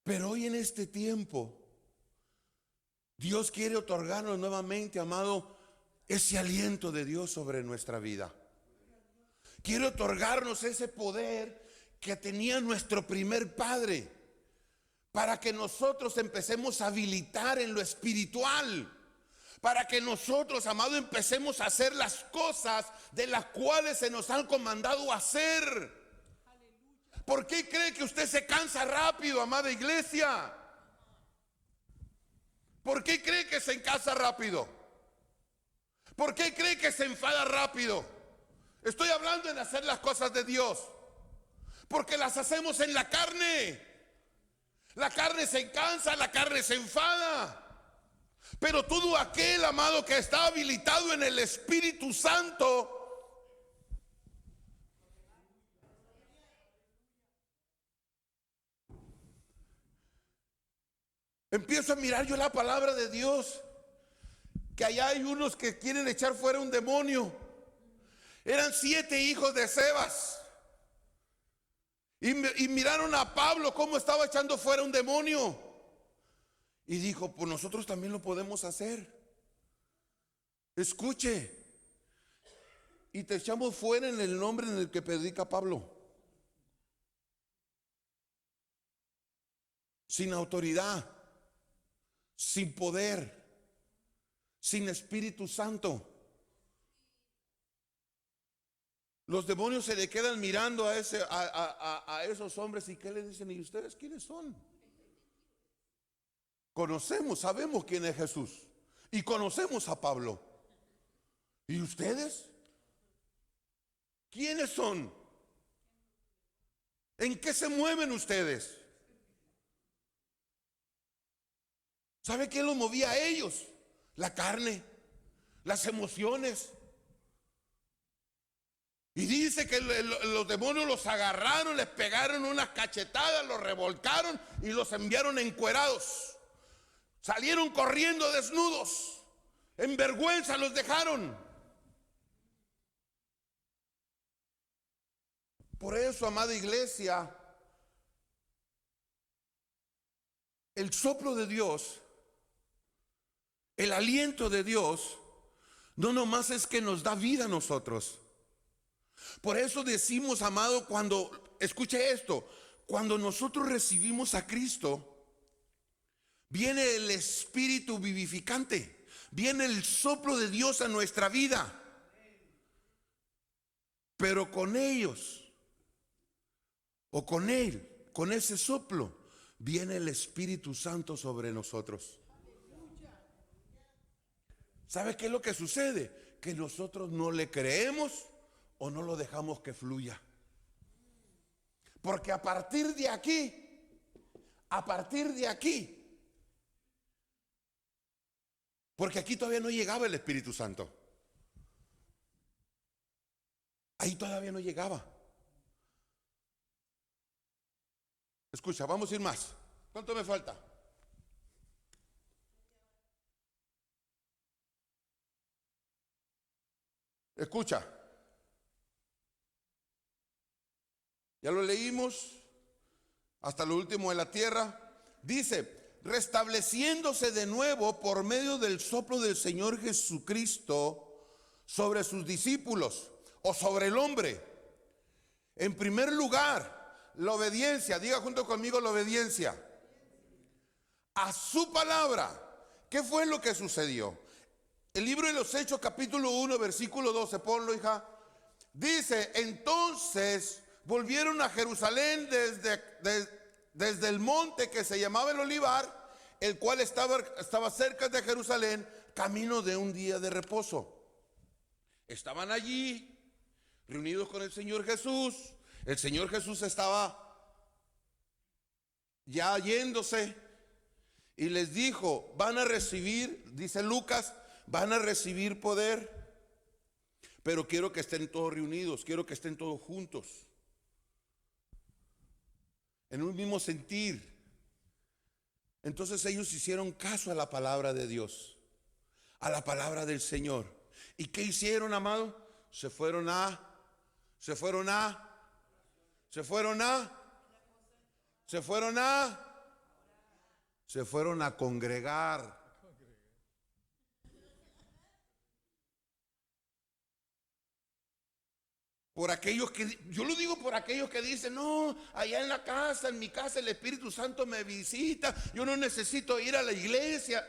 Pero hoy en este tiempo, Dios quiere otorgarnos nuevamente, amado, ese aliento de Dios sobre nuestra vida. Quiere otorgarnos ese poder que tenía nuestro primer padre, para que nosotros empecemos a habilitar en lo espiritual, para que nosotros, amado, empecemos a hacer las cosas de las cuales se nos han comandado hacer. ¿Por qué cree que usted se cansa rápido, amada iglesia? ¿Por qué cree que se cansa rápido? ¿Por qué cree que se enfada rápido? Estoy hablando en hacer las cosas de Dios, porque las hacemos en la carne. La carne se cansa, la carne se enfada. Pero todo aquel, amado, que está habilitado en el Espíritu Santo, empiezo a mirar yo la palabra de Dios, que allá hay unos que quieren echar fuera un demonio. Eran 7 hijos de Sebas. Y miraron a Pablo cómo estaba echando fuera un demonio. Y dijo: pues nosotros también lo podemos hacer. Escuche. Y te echamos fuera en el nombre en el que predica Pablo. Sin autoridad, sin poder, sin Espíritu Santo. Los demonios se le quedan mirando a esos hombres y ¿qué le dicen? ¿Y ustedes quiénes son? Conocemos, sabemos quién es Jesús y conocemos a Pablo. ¿Y ustedes? ¿Quiénes son? ¿En qué se mueven ustedes? ¿Sabe qué los movía a ellos? La carne, las emociones. Y dice que los demonios los agarraron, les pegaron unas cachetadas, los revolcaron y los enviaron encuerados. Salieron corriendo desnudos, en vergüenza los dejaron. Por eso, amada iglesia, El soplo de Dios, el aliento de Dios, no nomás es que nos da vida a nosotros. Por eso decimos, amado, cuando, escuche esto, cuando nosotros recibimos a Cristo, viene el Espíritu vivificante, viene el soplo de Dios a nuestra vida. Pero con ellos, o con Él, con ese soplo, viene el Espíritu Santo sobre nosotros. ¿Sabe qué es lo que sucede? Que nosotros no le creemos o no lo dejamos que fluya. Porque a partir de aquí, porque aquí todavía no llegaba el Espíritu Santo. Ahí todavía no llegaba. Escucha, vamos a ir más. ¿Cuánto me falta? Escucha. Ya lo leímos hasta lo último de la tierra. Dice, restableciéndose de nuevo por medio del soplo del Señor Jesucristo sobre sus discípulos o sobre el hombre. En primer lugar, la obediencia. Diga junto conmigo la obediencia a su palabra. ¿Qué fue lo que sucedió? El libro de los Hechos, capítulo 1, versículo 12, ponlo, hija. Dice, entonces volvieron a Jerusalén desde el monte que se llamaba el Olivar, el cual estaba cerca de Jerusalén, camino de un día de reposo. Estaban allí, reunidos con el Señor Jesús. El Señor Jesús estaba ya yéndose y les dijo, van a recibir, dice Lucas, van a recibir poder, pero quiero que estén todos reunidos, quiero que estén todos juntos, en un mismo sentir. Entonces ellos hicieron caso a la palabra de Dios, a la palabra del Señor. ¿Y qué hicieron, amado? Se fueron a congregar. Por aquellos que, yo lo digo por aquellos que dicen, no, allá en la casa, en mi casa el Espíritu Santo me visita, yo no necesito ir a la iglesia.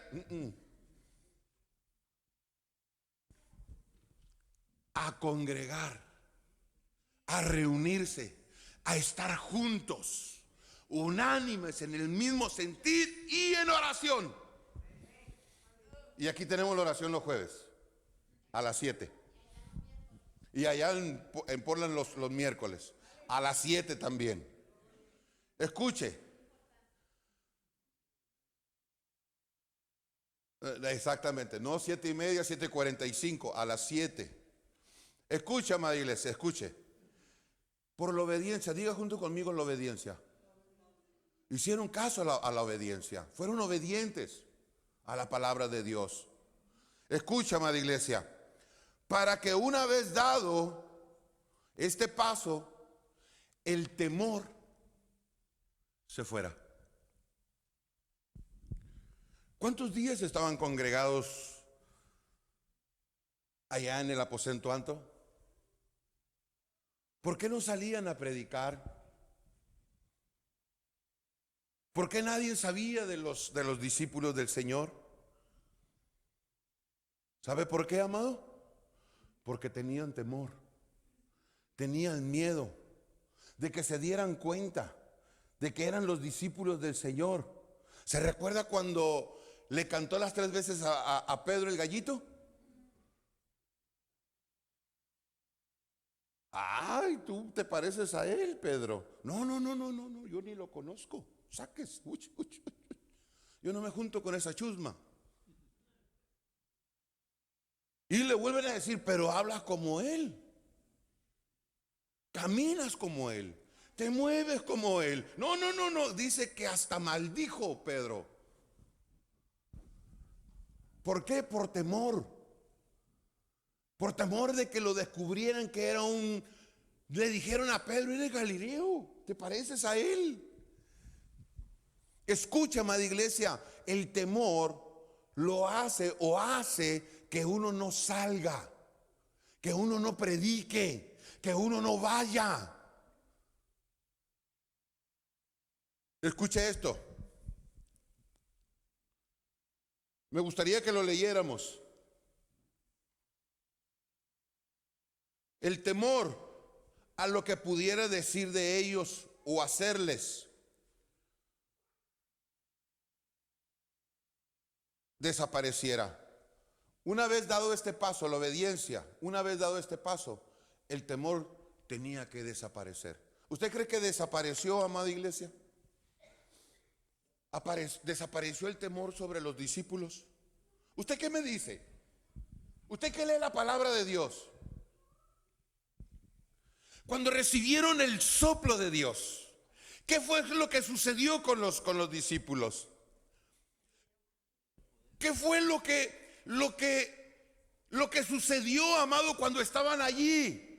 A congregar, a reunirse, a estar juntos, unánimes en el mismo sentir y en oración. Y aquí tenemos la oración los jueves, a las 7. Y allá en Portland los miércoles, a las 7 también. Escuche. Exactamente, no 7:30, 7:45, a las 7. Escucha, amada iglesia, escuche. Por la obediencia, diga junto conmigo la obediencia. Hicieron caso a la obediencia, fueron obedientes a la palabra de Dios. Escucha, amada iglesia, para que una vez dado este paso, el temor se fuera. ¿Cuántos días estaban congregados allá en el aposento alto? ¿Por qué no salían a predicar? ¿Por qué nadie sabía de los discípulos del Señor? ¿Sabe por qué, amado? Porque tenían temor, tenían miedo de que se dieran cuenta de que eran los discípulos del Señor. ¿Se recuerda cuando le cantó las 3 veces a Pedro el gallito? Ay, tú te pareces a él, Pedro. No, yo ni lo conozco. Saques, yo no me junto con esa chusma. Y le vuelven a decir, pero hablas como él, caminas como él, te mueves como él. No, dice que hasta maldijo Pedro. ¿Por qué? Por temor de que lo descubrieran que era le dijeron a Pedro, eres Galileo, te pareces a él. Escucha, amada iglesia, el temor lo hace o hace que uno no salga, que uno no predique, que uno no vaya. Escuche esto. Me gustaría que lo leyéramos. El temor a lo que pudiera decir de ellos o hacerles desapareciera. Una vez dado este paso, la obediencia, una vez dado este paso, el temor tenía que desaparecer. ¿Usted cree que desapareció, amada iglesia? ¿Desapareció el temor sobre los discípulos? ¿Usted qué me dice? ¿Usted que lee la palabra de Dios? Cuando recibieron el soplo de Dios, ¿qué fue lo que sucedió con los discípulos? ¿Qué fue lo que sucedió, amado, cuando estaban allí?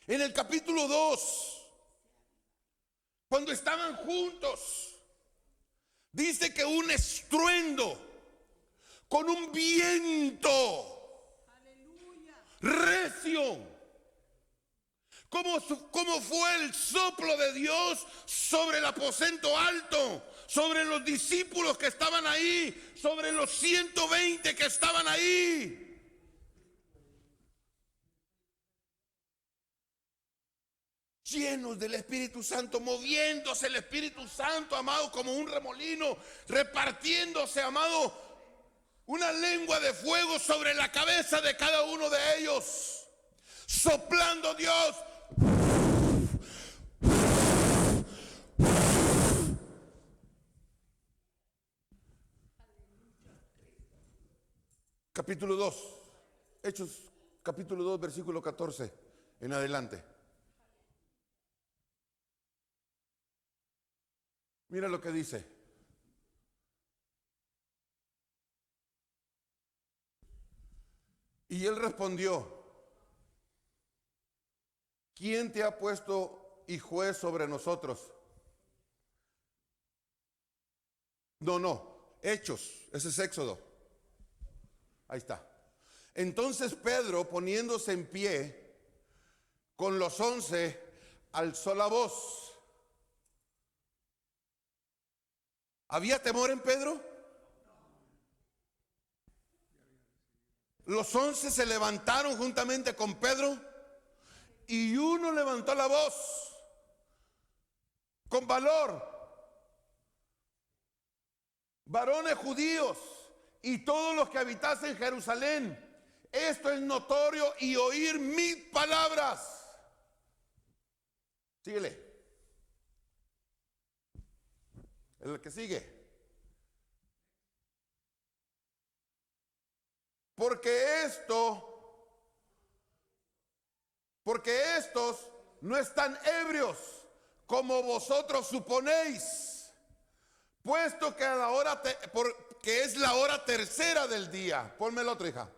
En el capítulo 2, cuando estaban juntos, dice que un estruendo con un viento recio, como fue el soplo de Dios sobre el aposento alto, sobre los discípulos que estaban ahí, sobre los 120 que estaban ahí. Llenos del Espíritu Santo, moviéndose el Espíritu Santo, amado, como un remolino, repartiéndose, amado, una lengua de fuego sobre la cabeza de cada uno de ellos, soplando Dios. Capítulo 2, Hechos capítulo 2, versículo 14 en adelante. Mira lo que dice. Y él respondió: ¿quién te ha puesto y juez sobre nosotros? No, Hechos, ese es Éxodo. Ahí está. Entonces Pedro, poniéndose en pie con los 11, alzó la voz. ¿Había temor en Pedro? Los 11 se levantaron juntamente con Pedro y uno levantó la voz con valor. Varones judíos y todos los que habitasen en Jerusalén, esto es notorio y oír mis palabras. Síguele. El que sigue. Porque estos no están ebrios como vosotros suponéis, puesto que porque es la hora tercera del día. Ponme la otra, hija.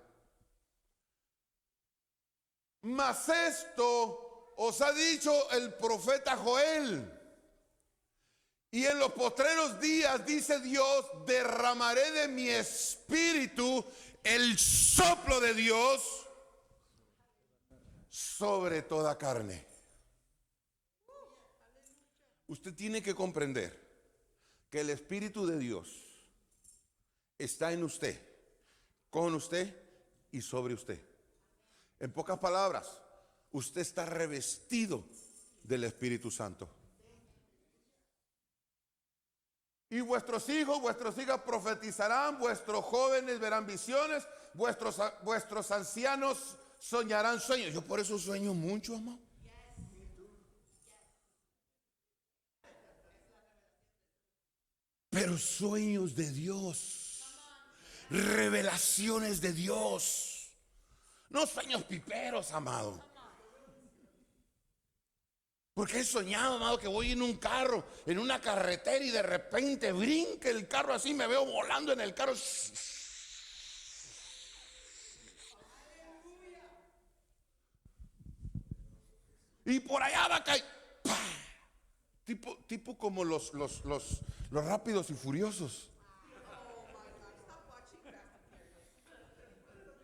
Mas esto os ha dicho el profeta Joel. Y en los postreros días, dice Dios, derramaré de mi espíritu, el soplo de Dios, sobre toda carne. Usted tiene que comprender que el Espíritu de Dios está en usted, con usted y sobre usted. En pocas palabras, usted está revestido del Espíritu Santo. Y vuestros hijos, vuestras hijas profetizarán, vuestros jóvenes verán visiones, vuestros ancianos soñarán sueños. Yo por eso sueño mucho, amado. Pero sueños de Dios, revelaciones de Dios, no sueños piperos, amado. Porque he soñado, amado, que voy en un carro, en una carretera, y de repente brinca el carro así, me veo volando en el carro. Y por allá va a caer. tipo como los rápidos y furiosos.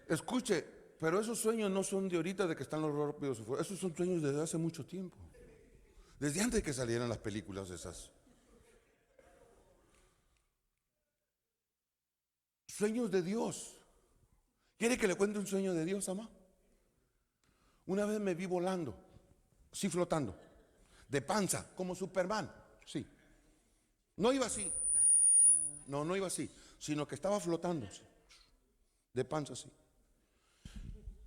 Escuche, pero esos sueños no son de ahorita de que están los rápidos y furiosos. Esos son sueños desde hace mucho tiempo. Desde antes de que salieran las películas esas. Sueños de Dios. ¿Quiere que le cuente un sueño de Dios, amá? Una vez me vi volando, sí, flotando, de panza, como Superman, sí. No iba así, no iba así, sino que estaba flotando, sí, de panza así.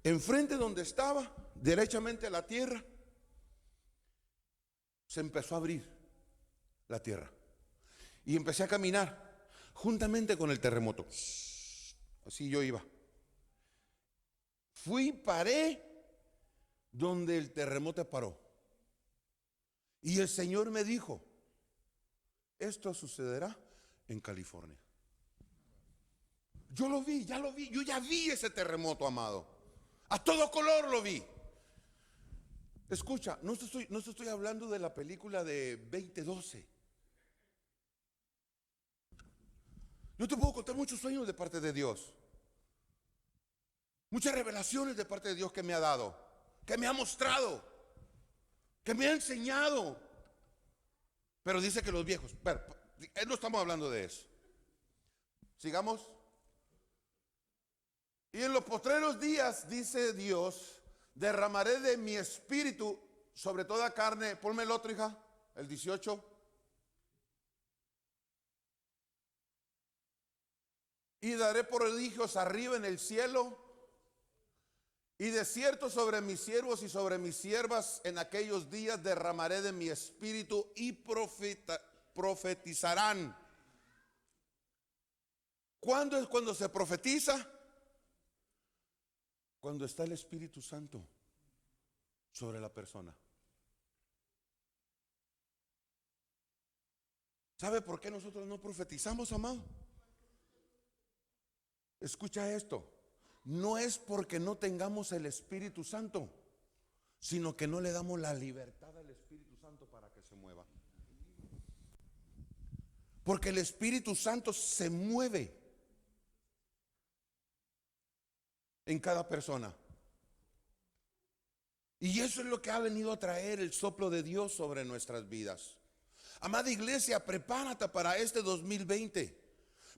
Enfrente donde estaba, derechamente a la tierra, se empezó a abrir la tierra. Y empecé a caminar juntamente con el terremoto. Así yo iba. Fui, paré donde el terremoto paró. Y el Señor me dijo, esto sucederá en California. Yo lo vi, yo ya vi ese terremoto, amado. A todo color lo vi. Escucha, no te estoy hablando de la película de 2012. Yo te puedo contar muchos sueños de parte de Dios. Muchas revelaciones de parte de Dios que me ha dado, que me ha mostrado, que me ha enseñado. Pero dice que los viejos, pero no estamos hablando de eso. Sigamos. Y en los postreros días, dice Dios, derramaré de mi espíritu sobre toda carne. Ponme el otro, hija, el 18. Y daré prodigios arriba en el cielo y de cierto sobre mis siervos y sobre mis siervas en aquellos días derramaré de mi espíritu y profetizarán. ¿Cuándo es cuando se profetiza? Cuando está el Espíritu Santo sobre la persona. ¿Sabe por qué nosotros no profetizamos, amado? Escucha esto. No es porque no tengamos el Espíritu Santo, sino que no le damos la libertad al Espíritu Santo para que se mueva. Porque el Espíritu Santo se mueve en cada persona. Y eso es lo que ha venido a traer el soplo de Dios sobre nuestras vidas. Amada iglesia, prepárate para este 2020.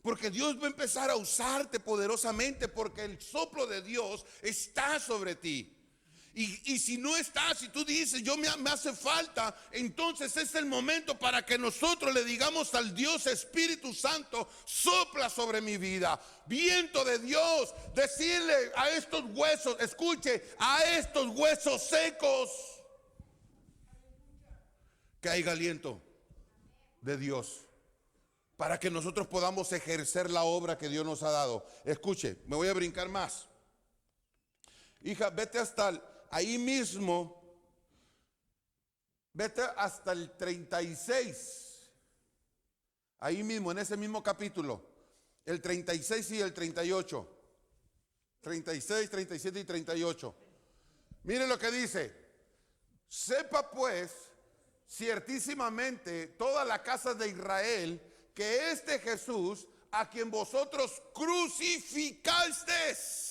Porque Dios va a empezar a usarte poderosamente, porque el soplo de Dios está sobre ti. Y si no está, si tú dices, me hace falta, entonces es el momento para que nosotros le digamos al Dios Espíritu Santo, sopla sobre mi vida. Viento de Dios, decirle a estos huesos, escuche, a estos huesos secos, que haya aliento de Dios, para que nosotros podamos ejercer la obra que Dios nos ha dado. Escuche, me voy a brincar más. Hija, vete hasta ahí mismo, vete hasta el 36. Ahí mismo, en ese mismo capítulo, el 36 y el 38. 36, 37 y 38. Miren lo que dice. Sepa pues, ciertísimamente, toda la casa de Israel, que este Jesús, a quien vosotros crucificasteis,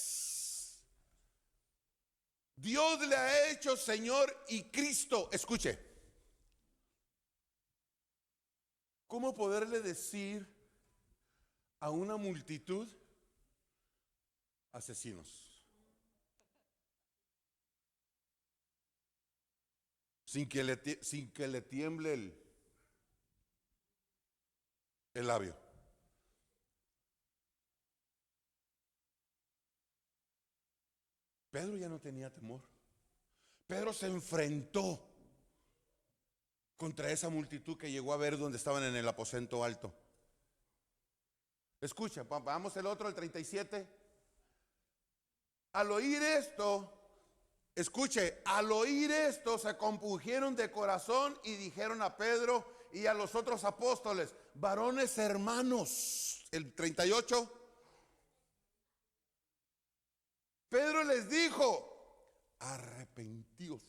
Dios le ha hecho Señor y Cristo. Escuche, ¿cómo poderle decir a una multitud asesinos sin que le tiemble el labio? Pedro ya no tenía temor. Pedro se enfrentó contra esa multitud que llegó a ver donde estaban en el aposento alto. Escucha, vamos el otro, el 37. Al oír esto, escuche, al oír esto se compungieron de corazón y dijeron a Pedro y a los otros apóstoles, varones hermanos, el 38. Pedro les dijo, arrepentíos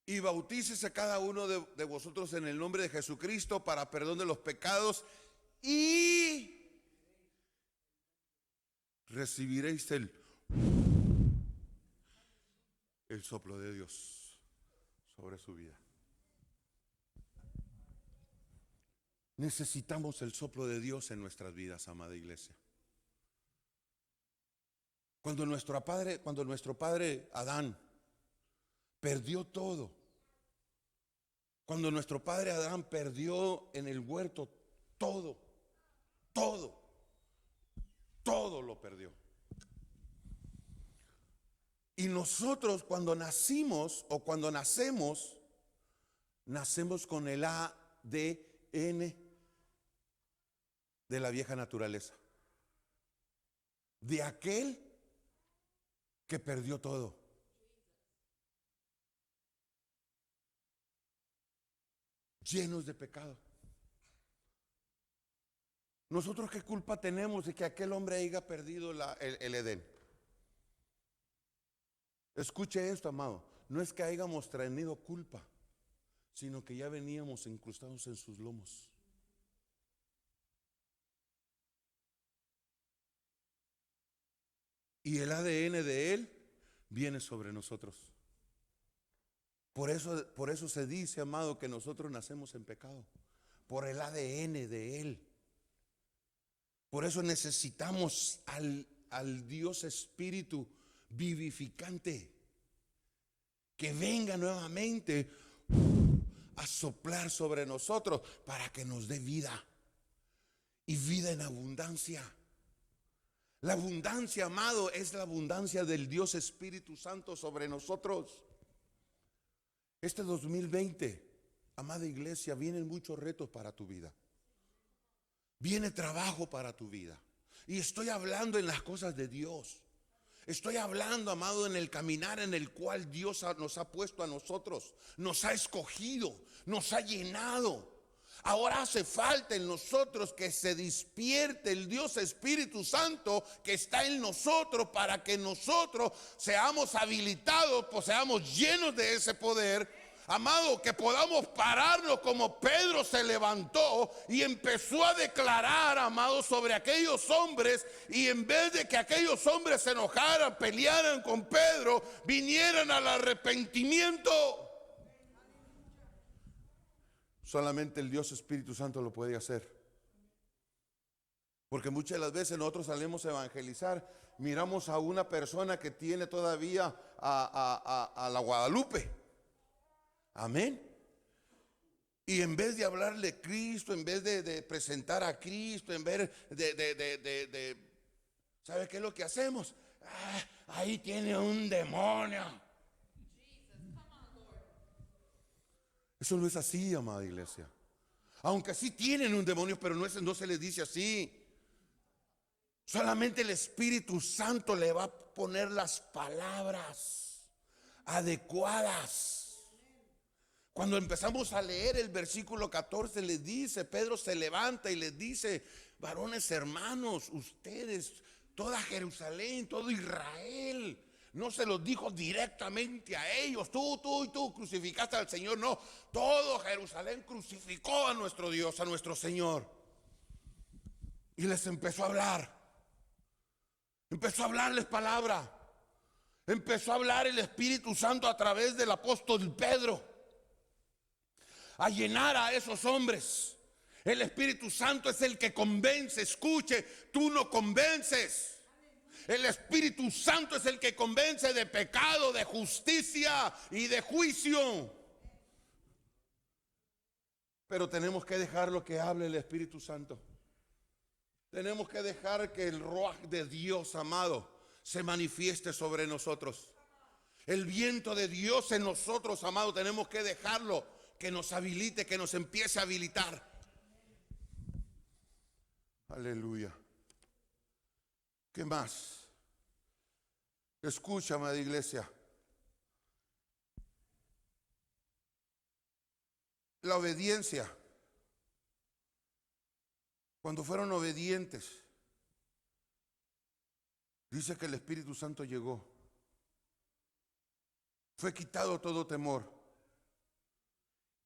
y bautícese cada uno de vosotros en el nombre de Jesucristo para perdón de los pecados y recibiréis el soplo de Dios sobre su vida. Necesitamos el soplo de Dios en nuestras vidas, amada iglesia. Cuando nuestro padre Adán perdió todo, cuando nuestro padre Adán perdió en el huerto todo lo perdió. Y nosotros cuando nacimos o cuando nacemos con el ADN de la vieja naturaleza, de aquel que perdió todo. Llenos de pecado. ¿Nosotros qué culpa tenemos de que aquel hombre haya perdido el Edén? Escuche esto, amado. No es que hayamos tenido culpa, sino que ya veníamos incrustados en sus lomos. Y el ADN de Él viene sobre nosotros. Por eso se dice, amado, que nosotros nacemos en pecado. Por el ADN de Él. Por eso necesitamos al Dios Espíritu vivificante que venga nuevamente a soplar sobre nosotros para que nos dé vida y vida en abundancia. La abundancia, amado, es la abundancia del Dios Espíritu Santo sobre nosotros. Este 2020, amada iglesia, vienen muchos retos para tu vida. Viene trabajo para tu vida. Y estoy hablando en las cosas de Dios. Estoy hablando, amado, en el caminar en el cual Dios nos ha puesto a nosotros. Nos ha escogido, nos ha llenado. Ahora hace falta en nosotros que se despierte el Dios Espíritu Santo que está en nosotros para que nosotros seamos habilitados, pues seamos llenos de ese poder. Amado, que podamos pararnos como Pedro se levantó y empezó a declarar, amado, sobre aquellos hombres, y en vez de que aquellos hombres se enojaran, pelearan con Pedro, vinieran al arrepentimiento. Solamente el Dios Espíritu Santo lo puede hacer. Porque muchas de las veces nosotros salimos a evangelizar, miramos a una persona que tiene todavía a la Guadalupe. Amén. Y en vez de hablarle de Cristo, en vez de presentar a Cristo, en vez de ¿sabe qué es lo que hacemos? Ahí tiene un demonio. Eso no es así, amada iglesia. Aunque sí tienen un demonio, pero no se les dice así. Solamente el Espíritu Santo le va a poner las palabras adecuadas. Cuando empezamos a leer el versículo 14, les dice, Pedro se levanta y les dice: varones hermanos, ustedes, toda Jerusalén, todo Israel. No se los dijo directamente a ellos, tú crucificaste al Señor. No, todo Jerusalén crucificó a nuestro Dios, a nuestro Señor. Y les empezó a hablar. Empezó a hablarles palabra. Empezó a hablar el Espíritu Santo a través del apóstol Pedro, a llenar a esos hombres. El Espíritu Santo es el que convence. Escuche, tú no convences. El Espíritu Santo es el que convence de pecado, de justicia y de juicio. Pero tenemos que dejar lo que hable el Espíritu Santo. Tenemos que dejar que el Ruaj de Dios, amado, se manifieste sobre nosotros. El viento de Dios en nosotros, amado, tenemos que dejarlo que nos habilite, que nos empiece a habilitar. Aleluya. ¿Qué más? Escucha, amada iglesia. La obediencia. Cuando fueron obedientes, dice que el Espíritu Santo llegó. Fue quitado todo temor.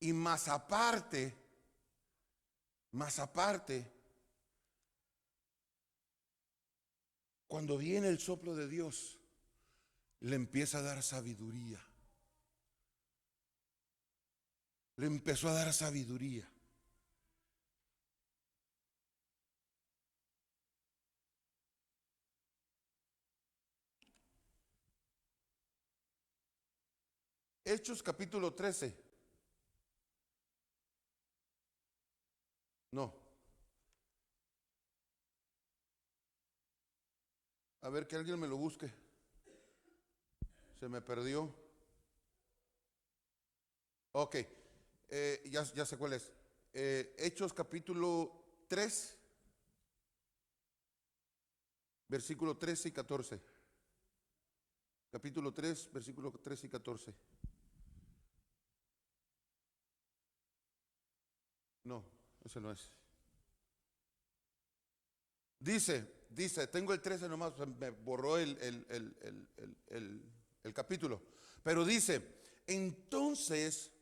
Y más aparte, cuando viene el soplo de Dios, le empieza a dar sabiduría. Le empezó a dar sabiduría. Hechos capítulo 13. No. A ver, que alguien me lo busque. Se me perdió. Ok. Ya sé cuál es. Hechos capítulo 3, versículo 13 y 14. Capítulo 3, versículo 13 y 14. No, ese no es. Dice, tengo el 13 nomás, me borró el capítulo. Pero dice, entonces,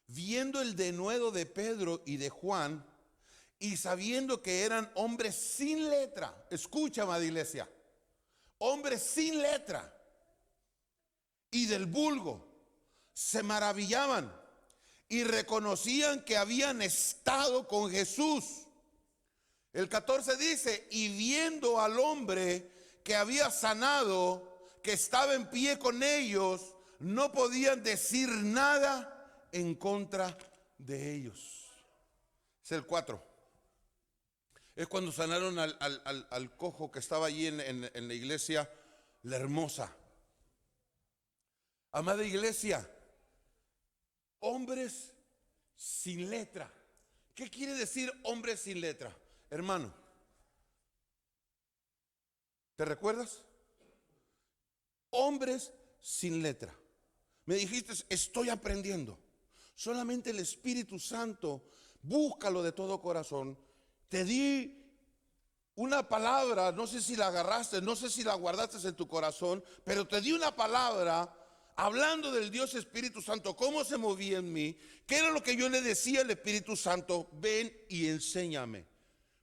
viendo el denuedo de Pedro y de Juan, y sabiendo que eran hombres sin letra, escucha, amada iglesia, hombres sin letra y del vulgo, se maravillaban y reconocían que habían estado con Jesús. El 14 dice, y viendo al hombre que había sanado, que estaba en pie con ellos, no podían decir nada en contra de ellos. Es el 4. Es cuando sanaron al cojo que estaba allí en la iglesia, la hermosa. Amada iglesia, hombres sin letra. ¿Qué quiere decir hombres sin letra? Hermano, ¿te recuerdas? Hombres sin letra. Me dijiste, estoy aprendiendo. Solamente el Espíritu Santo, búscalo de todo corazón. Te di una palabra, no sé si la agarraste, no sé si la guardaste en tu corazón, pero te di una palabra hablando del Dios Espíritu Santo, cómo se movía en mí, qué era lo que yo le decía al Espíritu Santo, ven y enséñame.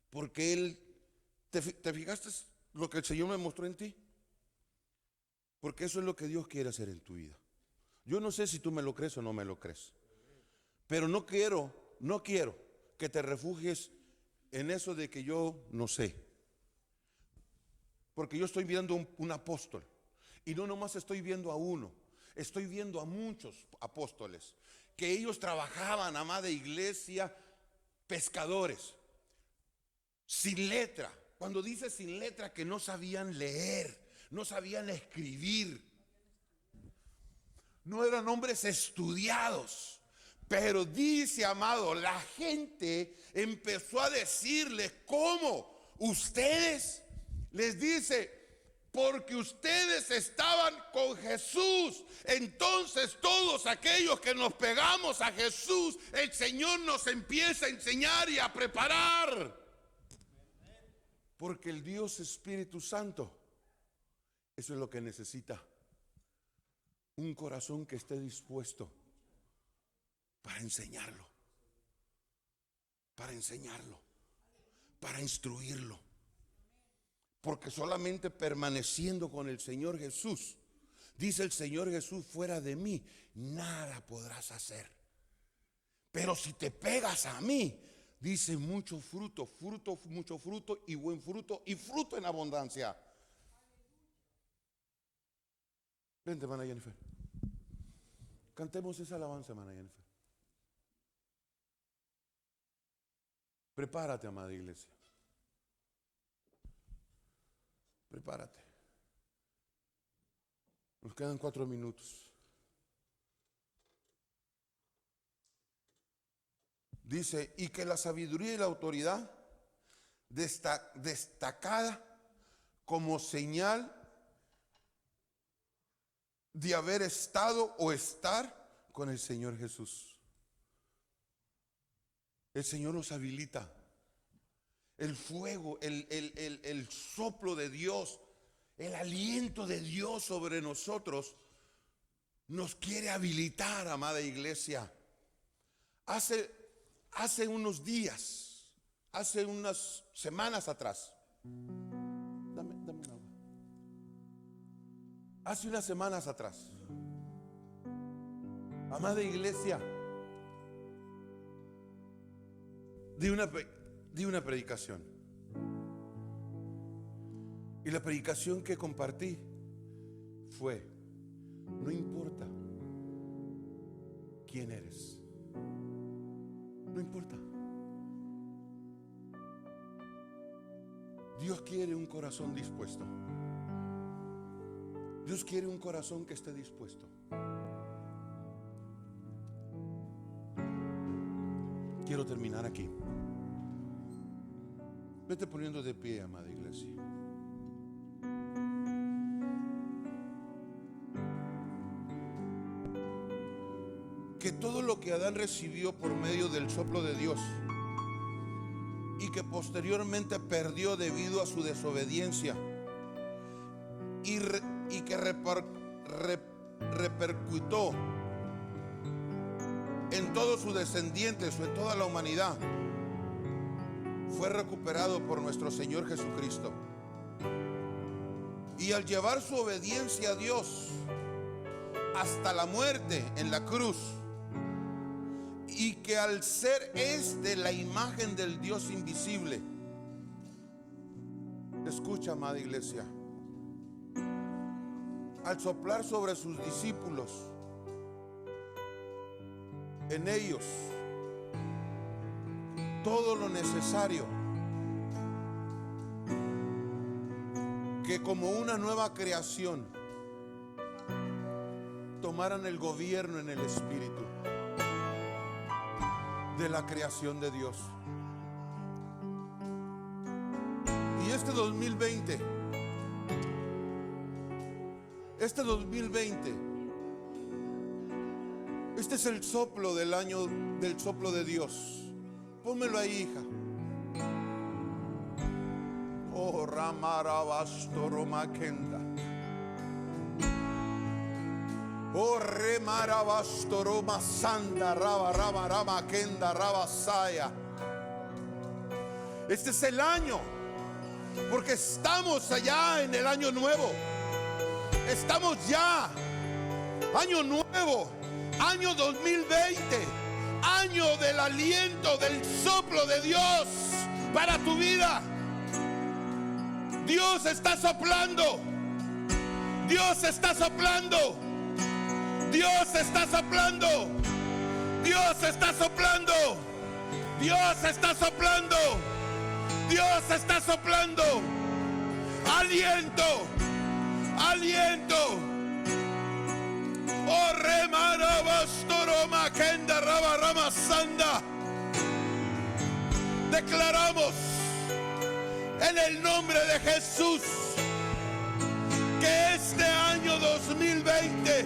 Porque Él, ¿te fijaste lo que el Señor me mostró en ti? Porque eso es lo que Dios quiere hacer en tu vida. Yo no sé si tú me lo crees o no me lo crees, pero no quiero que te refugies en eso de que yo no sé. Porque yo estoy viendo un apóstol, y no nomás estoy viendo a uno, estoy viendo a muchos apóstoles, que ellos trabajaban, amada iglesia, pescadores, sin letra. Cuando dice sin letra, que no sabían leer, no sabían escribir, no eran hombres estudiados. Pero dice, amado, la gente empezó a decirles, ¿cómo? Ustedes, les dice, porque ustedes estaban con Jesús. Entonces todos aquellos que nos pegamos a Jesús, el Señor nos empieza a enseñar y a preparar. Porque el Dios Espíritu Santo, eso es lo que necesita. Un corazón que esté dispuesto para enseñarlo, para instruirlo. Porque solamente permaneciendo con el Señor Jesús, dice el Señor Jesús, fuera de mí nada podrás hacer. Pero si te pegas a mí, dice mucho fruto, mucho fruto y buen fruto y fruto en abundancia. Vente, hermana Jennifer. Cantemos esa alabanza, hermana Jennifer. Prepárate, amada iglesia. Prepárate. Nos quedan 4 minutos. Dice, y que la sabiduría y la autoridad destacada como señal de haber estado o estar con el Señor Jesús. El Señor nos habilita. El fuego, el soplo de Dios, el aliento de Dios sobre nosotros nos quiere habilitar, amada iglesia. hace unos días, hace unas semanas atrás, dame un agua. Hace unas semanas atrás, amada iglesia, di una predicación. Y la predicación que compartí fue: no importa quién eres, no importa. Dios quiere un corazón dispuesto. Dios quiere un corazón que esté dispuesto. Quiero terminar aquí. Vete poniendo de pie, amada iglesia. Que todo lo que Adán recibió por medio del soplo de Dios y que posteriormente perdió debido a su desobediencia y que repercutió en todos sus descendientes o en toda la humanidad, fue recuperado por nuestro Señor Jesucristo. Y al llevar su obediencia a Dios hasta la muerte en la cruz, y que al ser la imagen del Dios invisible, escucha, amada iglesia, al soplar sobre sus discípulos, en ellos todo lo necesario, que como una nueva creación tomaran el gobierno en el Espíritu de la creación de Dios. Y este 2020, este es el soplo del año del soplo de Dios. Pónmelo ahí, hija. Oh, Ramarabastoroma-kenda. Oh, Remarabastoroma-sanda, Rama-kenda, Rabasaya. Este es el año, porque estamos allá en el año nuevo. Estamos ya, año nuevo, año 2020, año del aliento, del soplo de Dios para tu vida. Dios está soplando. Dios está soplando. Dios está soplando. Dios está soplando. Dios está soplando. Dios está soplando. Aliento. Aliento. Oh, Remarabastoroma-kenda, Rama-sanda. Declaramos en el nombre de Jesús que este año 2020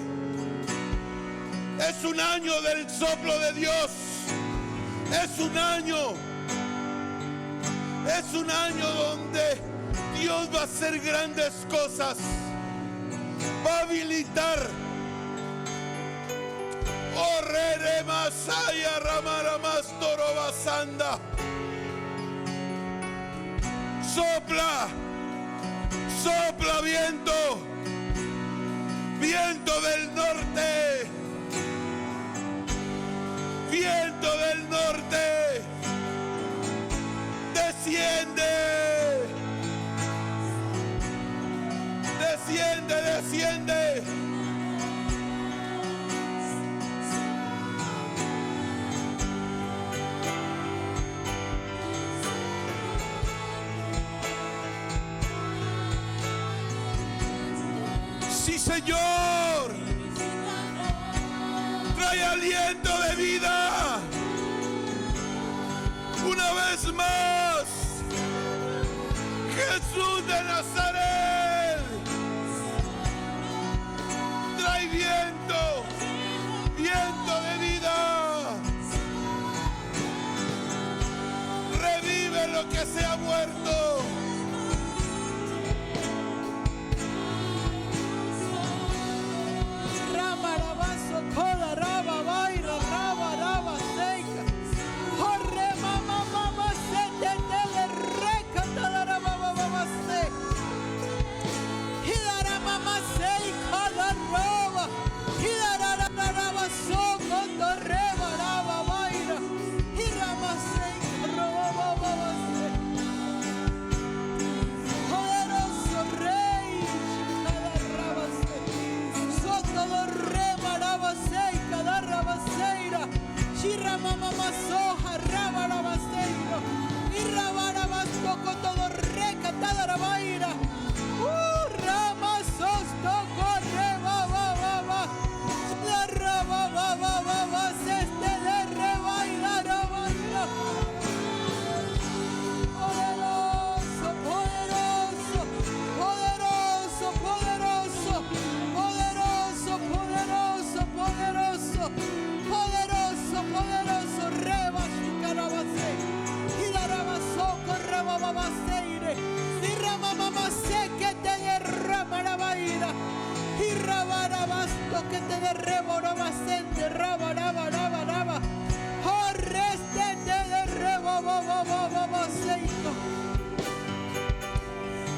es un año del soplo de Dios. Es un año donde Dios va a hacer grandes cosas. Va a habilitar. Oh, Remasaya, Ramaramastorobasanda. Sopla, sopla viento, viento del norte, viento del norte, desciende, desciende, desciende. Sí, Señor, trae aliento de vida una vez más. Jesús de Nazaret, trae viento, viento de vida. Revive lo que se ha muerto. Ramarabaso, Koda, Raba, Baira, Raba, Raba, Seika.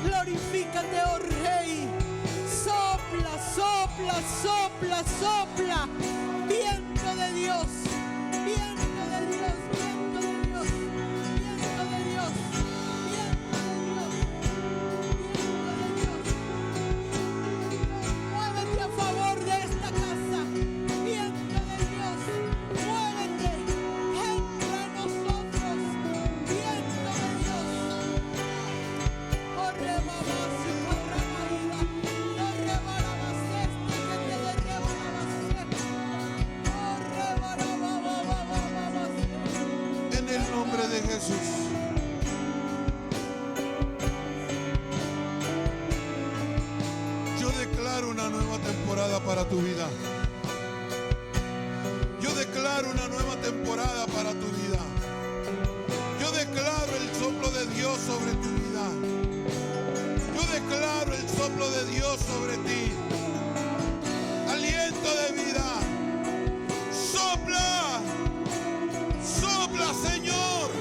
Glorifícate, oh Rey. Sopla, sopla, sopla, sopla. Viento de Dios, viento de Dios, viento de Dios, viento de Dios, viento de Dios, viento de Dios. Muévete a favor de esta casa, viento de Dios. Muévete, entra en nosotros, viento de Dios. Oh, remabas y corramaída, no rebarabas este que te derrebarabas este. Oh, rebarabababababas. En el nombre de Jesús. Yo declaro una nueva temporada para tu vida. Yo declaro una nueva temporada para tu vida. Yo declaro el soplo de Dios sobre tu vida. Yo declaro el soplo de Dios sobre ti. Aliento de vida. Sopla. Sopla, Señor.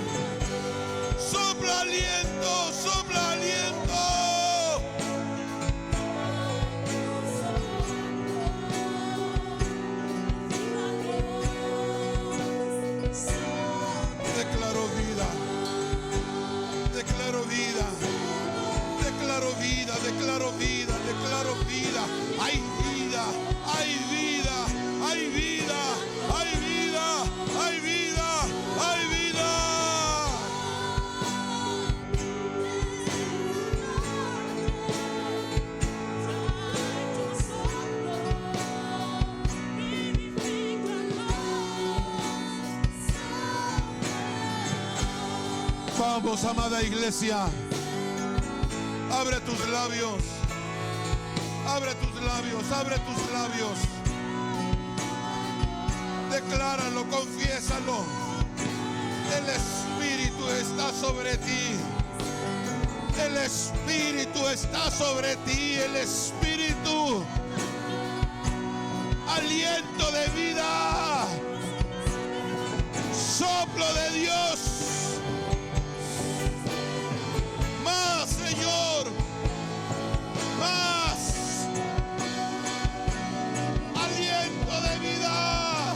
Sopla aliento. Sopla aliento. Declaro vida. Declaro vida. Declaro vida. Declaro vida. Declaro vida. Hay vida. Hay vida. Hay vida. Hay vida. Hay vida. Hay vida. Vamos, amada iglesia. Abre tus labios. Abre tus labios. Abre tus labios. Decláralo, confiésalo. El Espíritu está sobre ti. El Espíritu está sobre ti. El Espíritu. Aliento de vida. Soplo de Dios. Más, Señor. Más. Aliento de vida.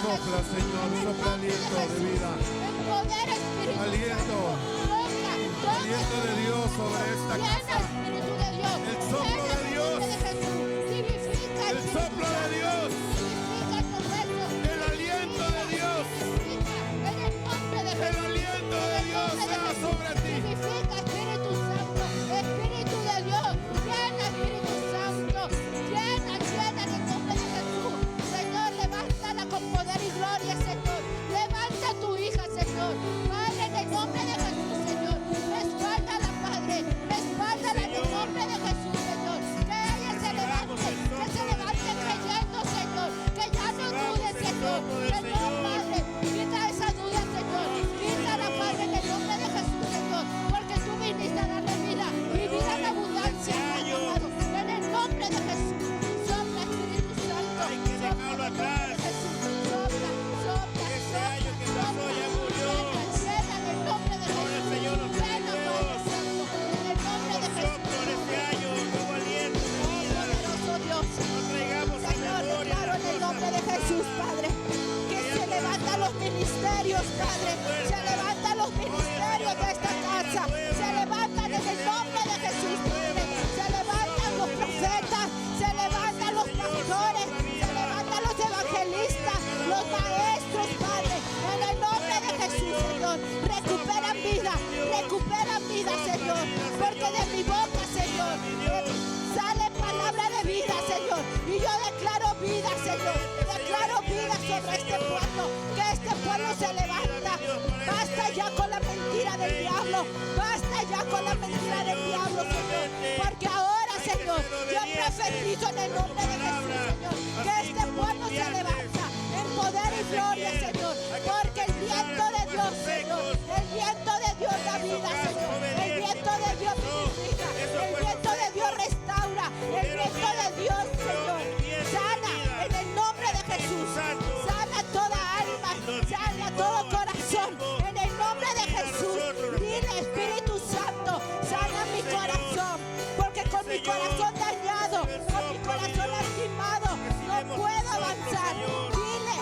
Sopla, Señor, sopla aliento de vida. El poder, Espíritu Aliento. Santo. Aliento de Dios sobre esta Llena, casa. Espíritu de Dios. El soplo Llena de Dios. el nombre de Jesús. Vivifica, El Espíritu soplo de Santo. Dios. Vivifica tu reino. El aliento de Dios. Vivifica en el nombre de El Jesús. aliento de Dios sea sobre ti. Vivifica, Espíritu Santo. Espíritu de Dios. Llena, Espíritu Santo. Llena, llena en el nombre de Jesús. Señor, levántala con poder y gloria, Señor. Levanta a tu hija, Señor. Padre, en el nombre de Jesús, Señor. Respáldala, Padre. Respáldala en el nombre de Jesús, Señor. Que ella se levante creyendo, Señor. Que ya no dude, Señor. Señor, Padre, quita esa duda, Señor. Quítala, Padre, en el nombre de Jesús, Señor. Porque tú viniste a darle vida y vida en abundancia, amado. En el nombre de Jesús. Sopla, Espíritu Santo. Hay que dejarlo atrás. Jesús, sopla, sopla, Ese año que pasó ya murió. llena en el nombre de Ahora el Jesús. Señor nos Llena, Padre Santo, en el nombre de Jesús. Soplo en este año, nuevo aliento de Oh, vida. poderoso Dios. No traigamos a Señor, memoria declaro en el las nombre de cosas Jesús, Padre, que se levantan los ministerios, Padre. Se levantan los ministerios de esta casa. Se levantan en el nombre de Jesús, Padre. Se levantan los profetas. Se levantan los pastores. Se levantan los evangelistas, los maestros, Padre. En el nombre de Jesús, Señor. Recuperan vida, Señor. Porque de mi boca, Señor, sale palabra de vida, Señor. Y yo declaro vida, Señor. Declaro vida sobre este pueblo. Que este pueblo se levanta. Basta ya con la mentira del diablo. Basta ya con la mentira del diablo, Señor. Porque ahora, Señor, yo profetizo en el nombre de Jesús, Señor. Que este pueblo se levanta en poder y gloria, Señor. Porque el viento de Dios, Señor. El viento de Dios da vida, Señor. El viento de Dios vivifica. El viento de Dios restaura. El viento de Dios, Señor, sana en el nombre de Jesús. Sana toda alma, sana todo corazón. En el nombre de Jesús. Dile, Espíritu Santo, sana mi corazón. Porque con mi corazón dañado, con mi corazón lastimado, no puedo avanzar. Dile,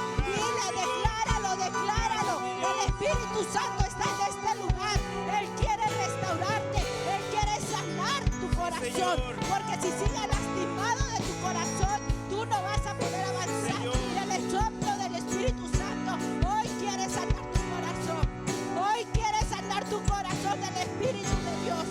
decláralo. El Espíritu Santo está en este lugar. Él quiere restaurarte. Él quiere sanar tu corazón. Porque si sigues lastimado de tu corazón, tú no vas a poder avanzar. Y el soplo del Espíritu Santo hoy quiere sanar tu corazón. Hoy quiere sanar tu corazón del Espíritu de Dios.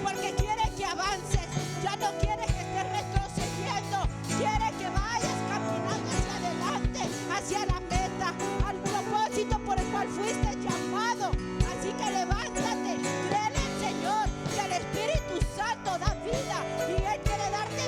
Porque quiere que avances. Ya no quiere que estés retrocediendo. Quiere que vayas caminando hacia adelante, hacia la meta, al propósito por el cual fuiste llamado. Así que levántate, créele al Señor que el Espíritu Santo da vida y Él quiere darte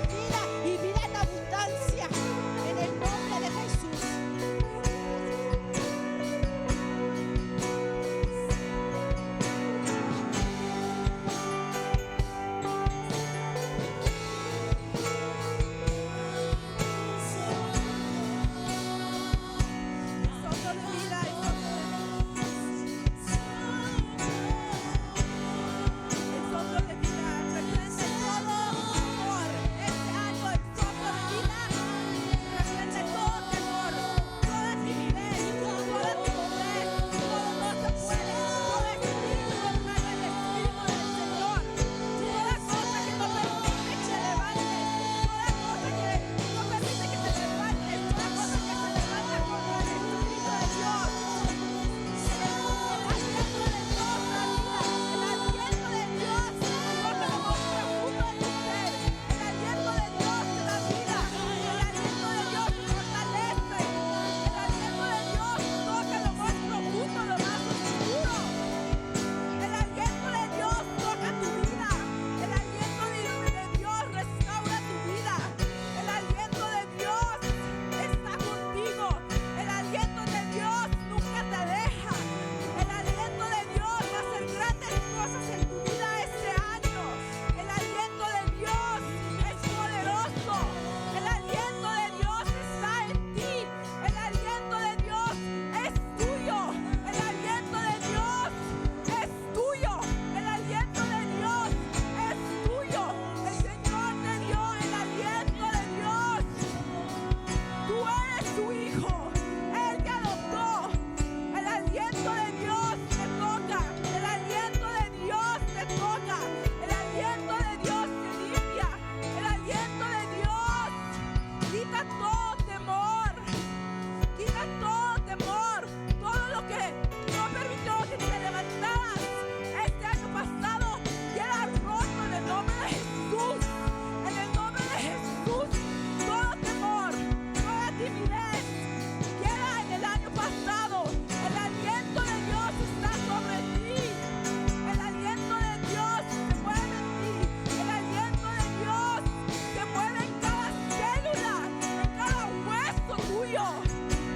tuyo.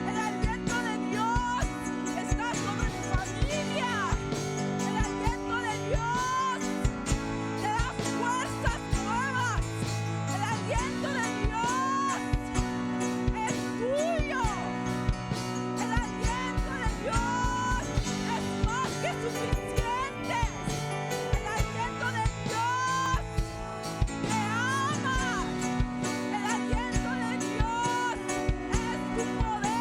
El aliento de Dios está sobre tu familia. El aliento de Dios te da fuerzas nuevas. El aliento de Dios es tuyo. El aliento de Dios es más que suficiente. El aliento de Dios te ama. El aliento de Dios es tu poder.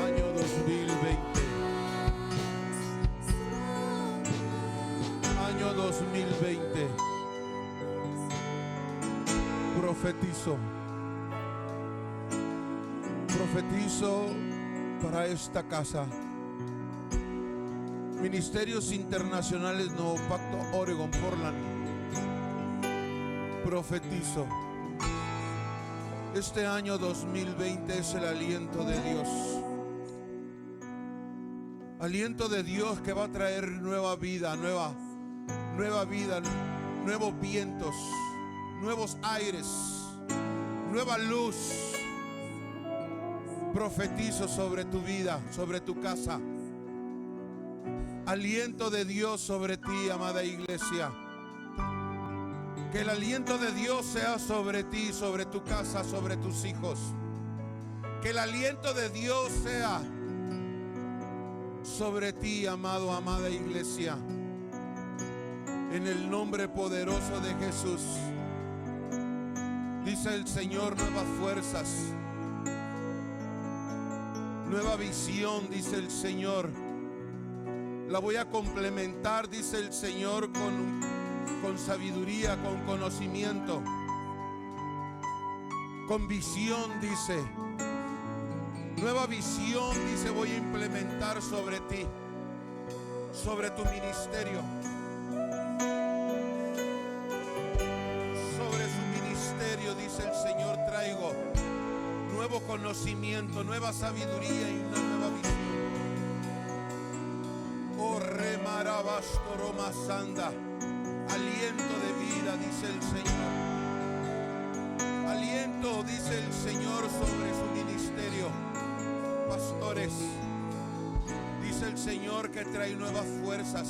Año 2020. Año 2020. Profetizo. Profetizo para esta casa. Ministerios Internacionales Nuevo Pacto Oregon, Portland. Profetizo. Este año 2020 es el aliento de Dios. Aliento de Dios que va a traer nueva vida, nueva vida, nuevos vientos, nuevos aires, nueva luz. Profetizo sobre tu vida, sobre tu casa. Aliento de Dios sobre ti, amada iglesia. Que el aliento de Dios sea sobre ti, sobre tu casa, sobre tus hijos. Que el aliento de Dios sea sobre ti, amado, amada iglesia. En el nombre poderoso de Jesús. Dice el Señor, nuevas fuerzas, nueva visión, dice el Señor. La voy a complementar, dice el Señor, con sabiduría, con conocimiento, con visión, dice. Nueva visión, dice, voy a implementar sobre ti, sobre tu ministerio, sobre su ministerio, dice el Señor, traigo nuevo conocimiento, nueva sabiduría y una nueva visión. Oh, remarabastoro masanda. Aliento de vida, dice el Señor. Aliento, dice el Señor, sobre su ministerio. Pastores, dice el Señor que trae nuevas fuerzas.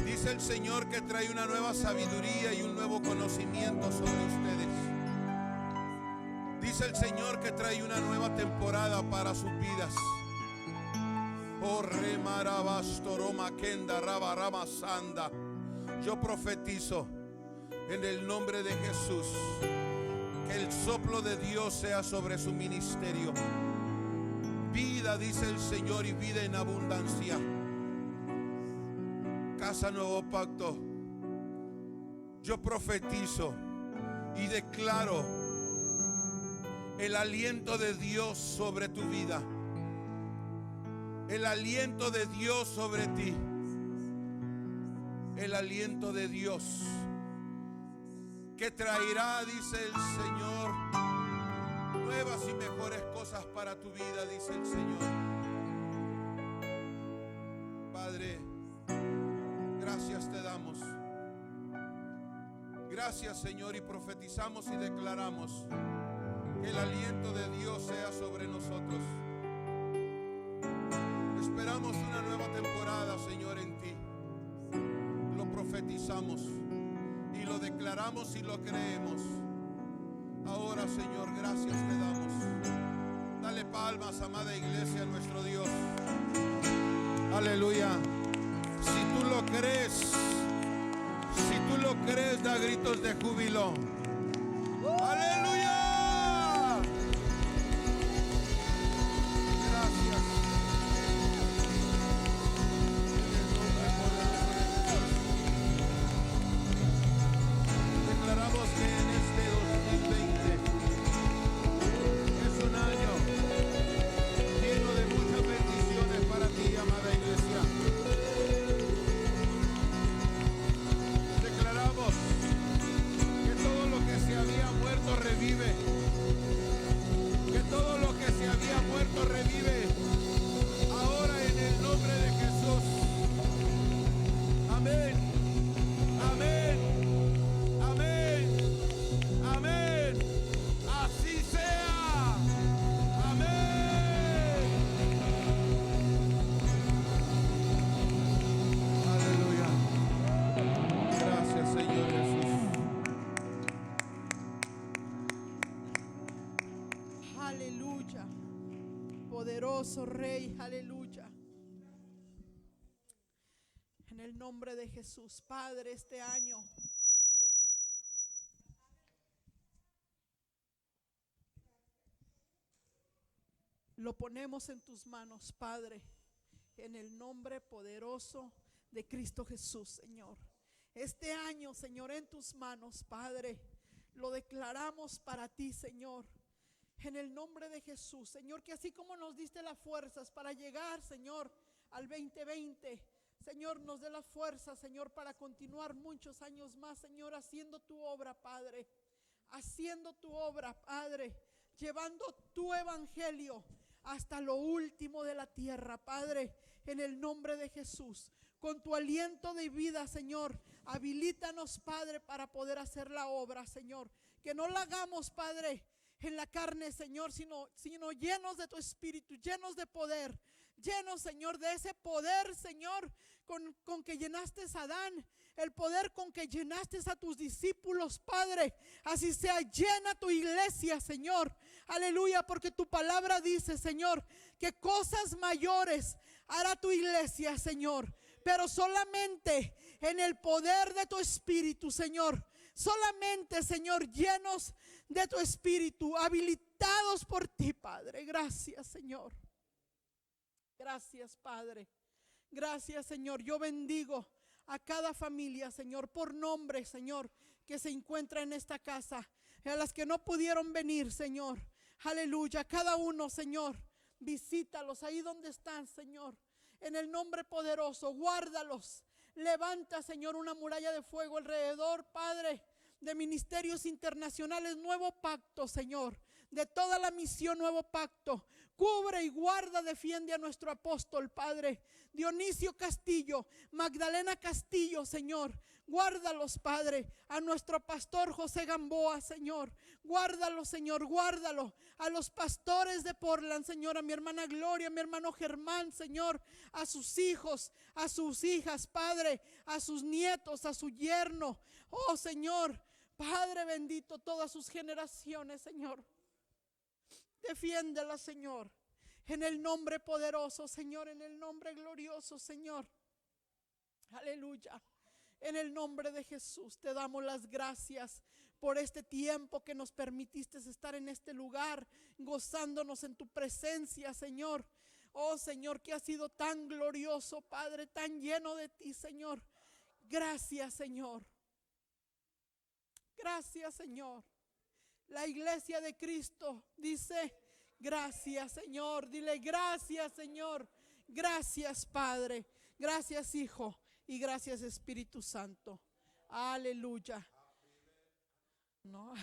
Dice el Señor que trae una nueva sabiduría y un nuevo conocimiento sobre ustedes. Dice el Señor que trae una nueva temporada para sus vidas. Oh, remarabastoroma kenda rabaramasanda. Yo profetizo en el nombre de Jesús que el soplo de Dios sea sobre su ministerio. Vida, dice el Señor, y vida en abundancia. Casa Nuevo Pacto, yo profetizo y declaro el aliento de Dios sobre tu vida. El aliento de Dios sobre ti. El aliento de Dios que traerá, dice el Señor, nuevas y mejores cosas para tu vida, dice el Señor. Padre, gracias te damos. Gracias, Señor, y profetizamos y declaramos que el aliento de Dios sea sobre nosotros. Esperamos una nueva temporada, Señor, en ti. Lo profetizamos y lo declaramos y lo creemos. Ahora, Señor, gracias te damos. Dale palmas, amada iglesia, a nuestro Dios. Aleluya. Si tú lo crees, da gritos de júbilo. Aleluya. Gracias. En el nombre poderoso de Jesús. Declaramos que en este 2020 es un año lleno de muchas bendiciones para ti, amada iglesia. poderoso Rey, aleluya. En el nombre de Jesús, Padre, este año lo ponemos en tus manos, Padre, en el nombre poderoso de Cristo Jesús, Señor. Este año, Señor, en tus manos, Padre, lo declaramos para ti, Señor, en el nombre de Jesús, Señor, que así como nos diste las fuerzas para llegar, Señor, al 2020, Señor, nos dé las fuerzas, Señor, para continuar muchos años más, Señor, haciendo tu obra, Padre, haciendo tu obra, Padre, llevando tu evangelio hasta lo último de la tierra, Padre, en el nombre de Jesús. Con tu aliento de vida, Señor, habilítanos, Padre, para poder hacer la obra, Señor. Que no la hagamos, Padre, en la carne, Señor, sino llenos de tu espíritu, llenos de poder, llenos, Señor, de ese poder, Señor, con que llenaste a Adán, el poder con que llenaste a tus discípulos, Padre. Así sea, llena tu iglesia, Señor, aleluya, porque tu palabra dice, Señor, que cosas mayores hará tu iglesia, Señor, pero solamente en el poder de tu espíritu, Señor. Solamente, Señor, llenos de tu espíritu, habilitados por ti, Padre. Gracias, Señor. Gracias, Padre. Gracias, Señor. Yo bendigo a cada familia, Señor, por nombre, Señor, que se encuentra en esta casa, a las que no pudieron venir, Señor. Aleluya. Cada uno, Señor, visítalos ahí donde están, Señor. En el nombre poderoso, guárdalos. Levanta, Señor, una muralla de fuego alrededor, Padre, de ministerios internacionales, nuevo pacto, Señor, de toda la misión, nuevo pacto. Cubre y guarda, defiende a nuestro apóstol, Padre, Dionisio Castillo, Magdalena Castillo, Señor. Guárdalos, Padre, a nuestro pastor José Gamboa, Señor. Guárdalo, Señor, guárdalo. A los pastores de Portland, Señor, a mi hermana Gloria, a mi hermano Germán, Señor, a sus hijos, a sus hijas, Padre, a sus nietos, a su yerno. Oh, Señor, Padre bendito, todas sus generaciones, Señor. Defiéndela, Señor, en el nombre poderoso, Señor, en el nombre glorioso, Señor. Aleluya. En el nombre de Jesús te damos las gracias por este tiempo que nos permitiste estar en este lugar, gozándonos en tu presencia, Señor. Oh, Señor, que ha sido tan glorioso, Padre, tan lleno de ti, Señor. Gracias, Señor. Gracias, Señor. La iglesia de Cristo dice: gracias, Señor. Dile: gracias, Señor. Gracias, Padre. Gracias, Hijo. Y gracias, Espíritu Santo. Aleluya. No.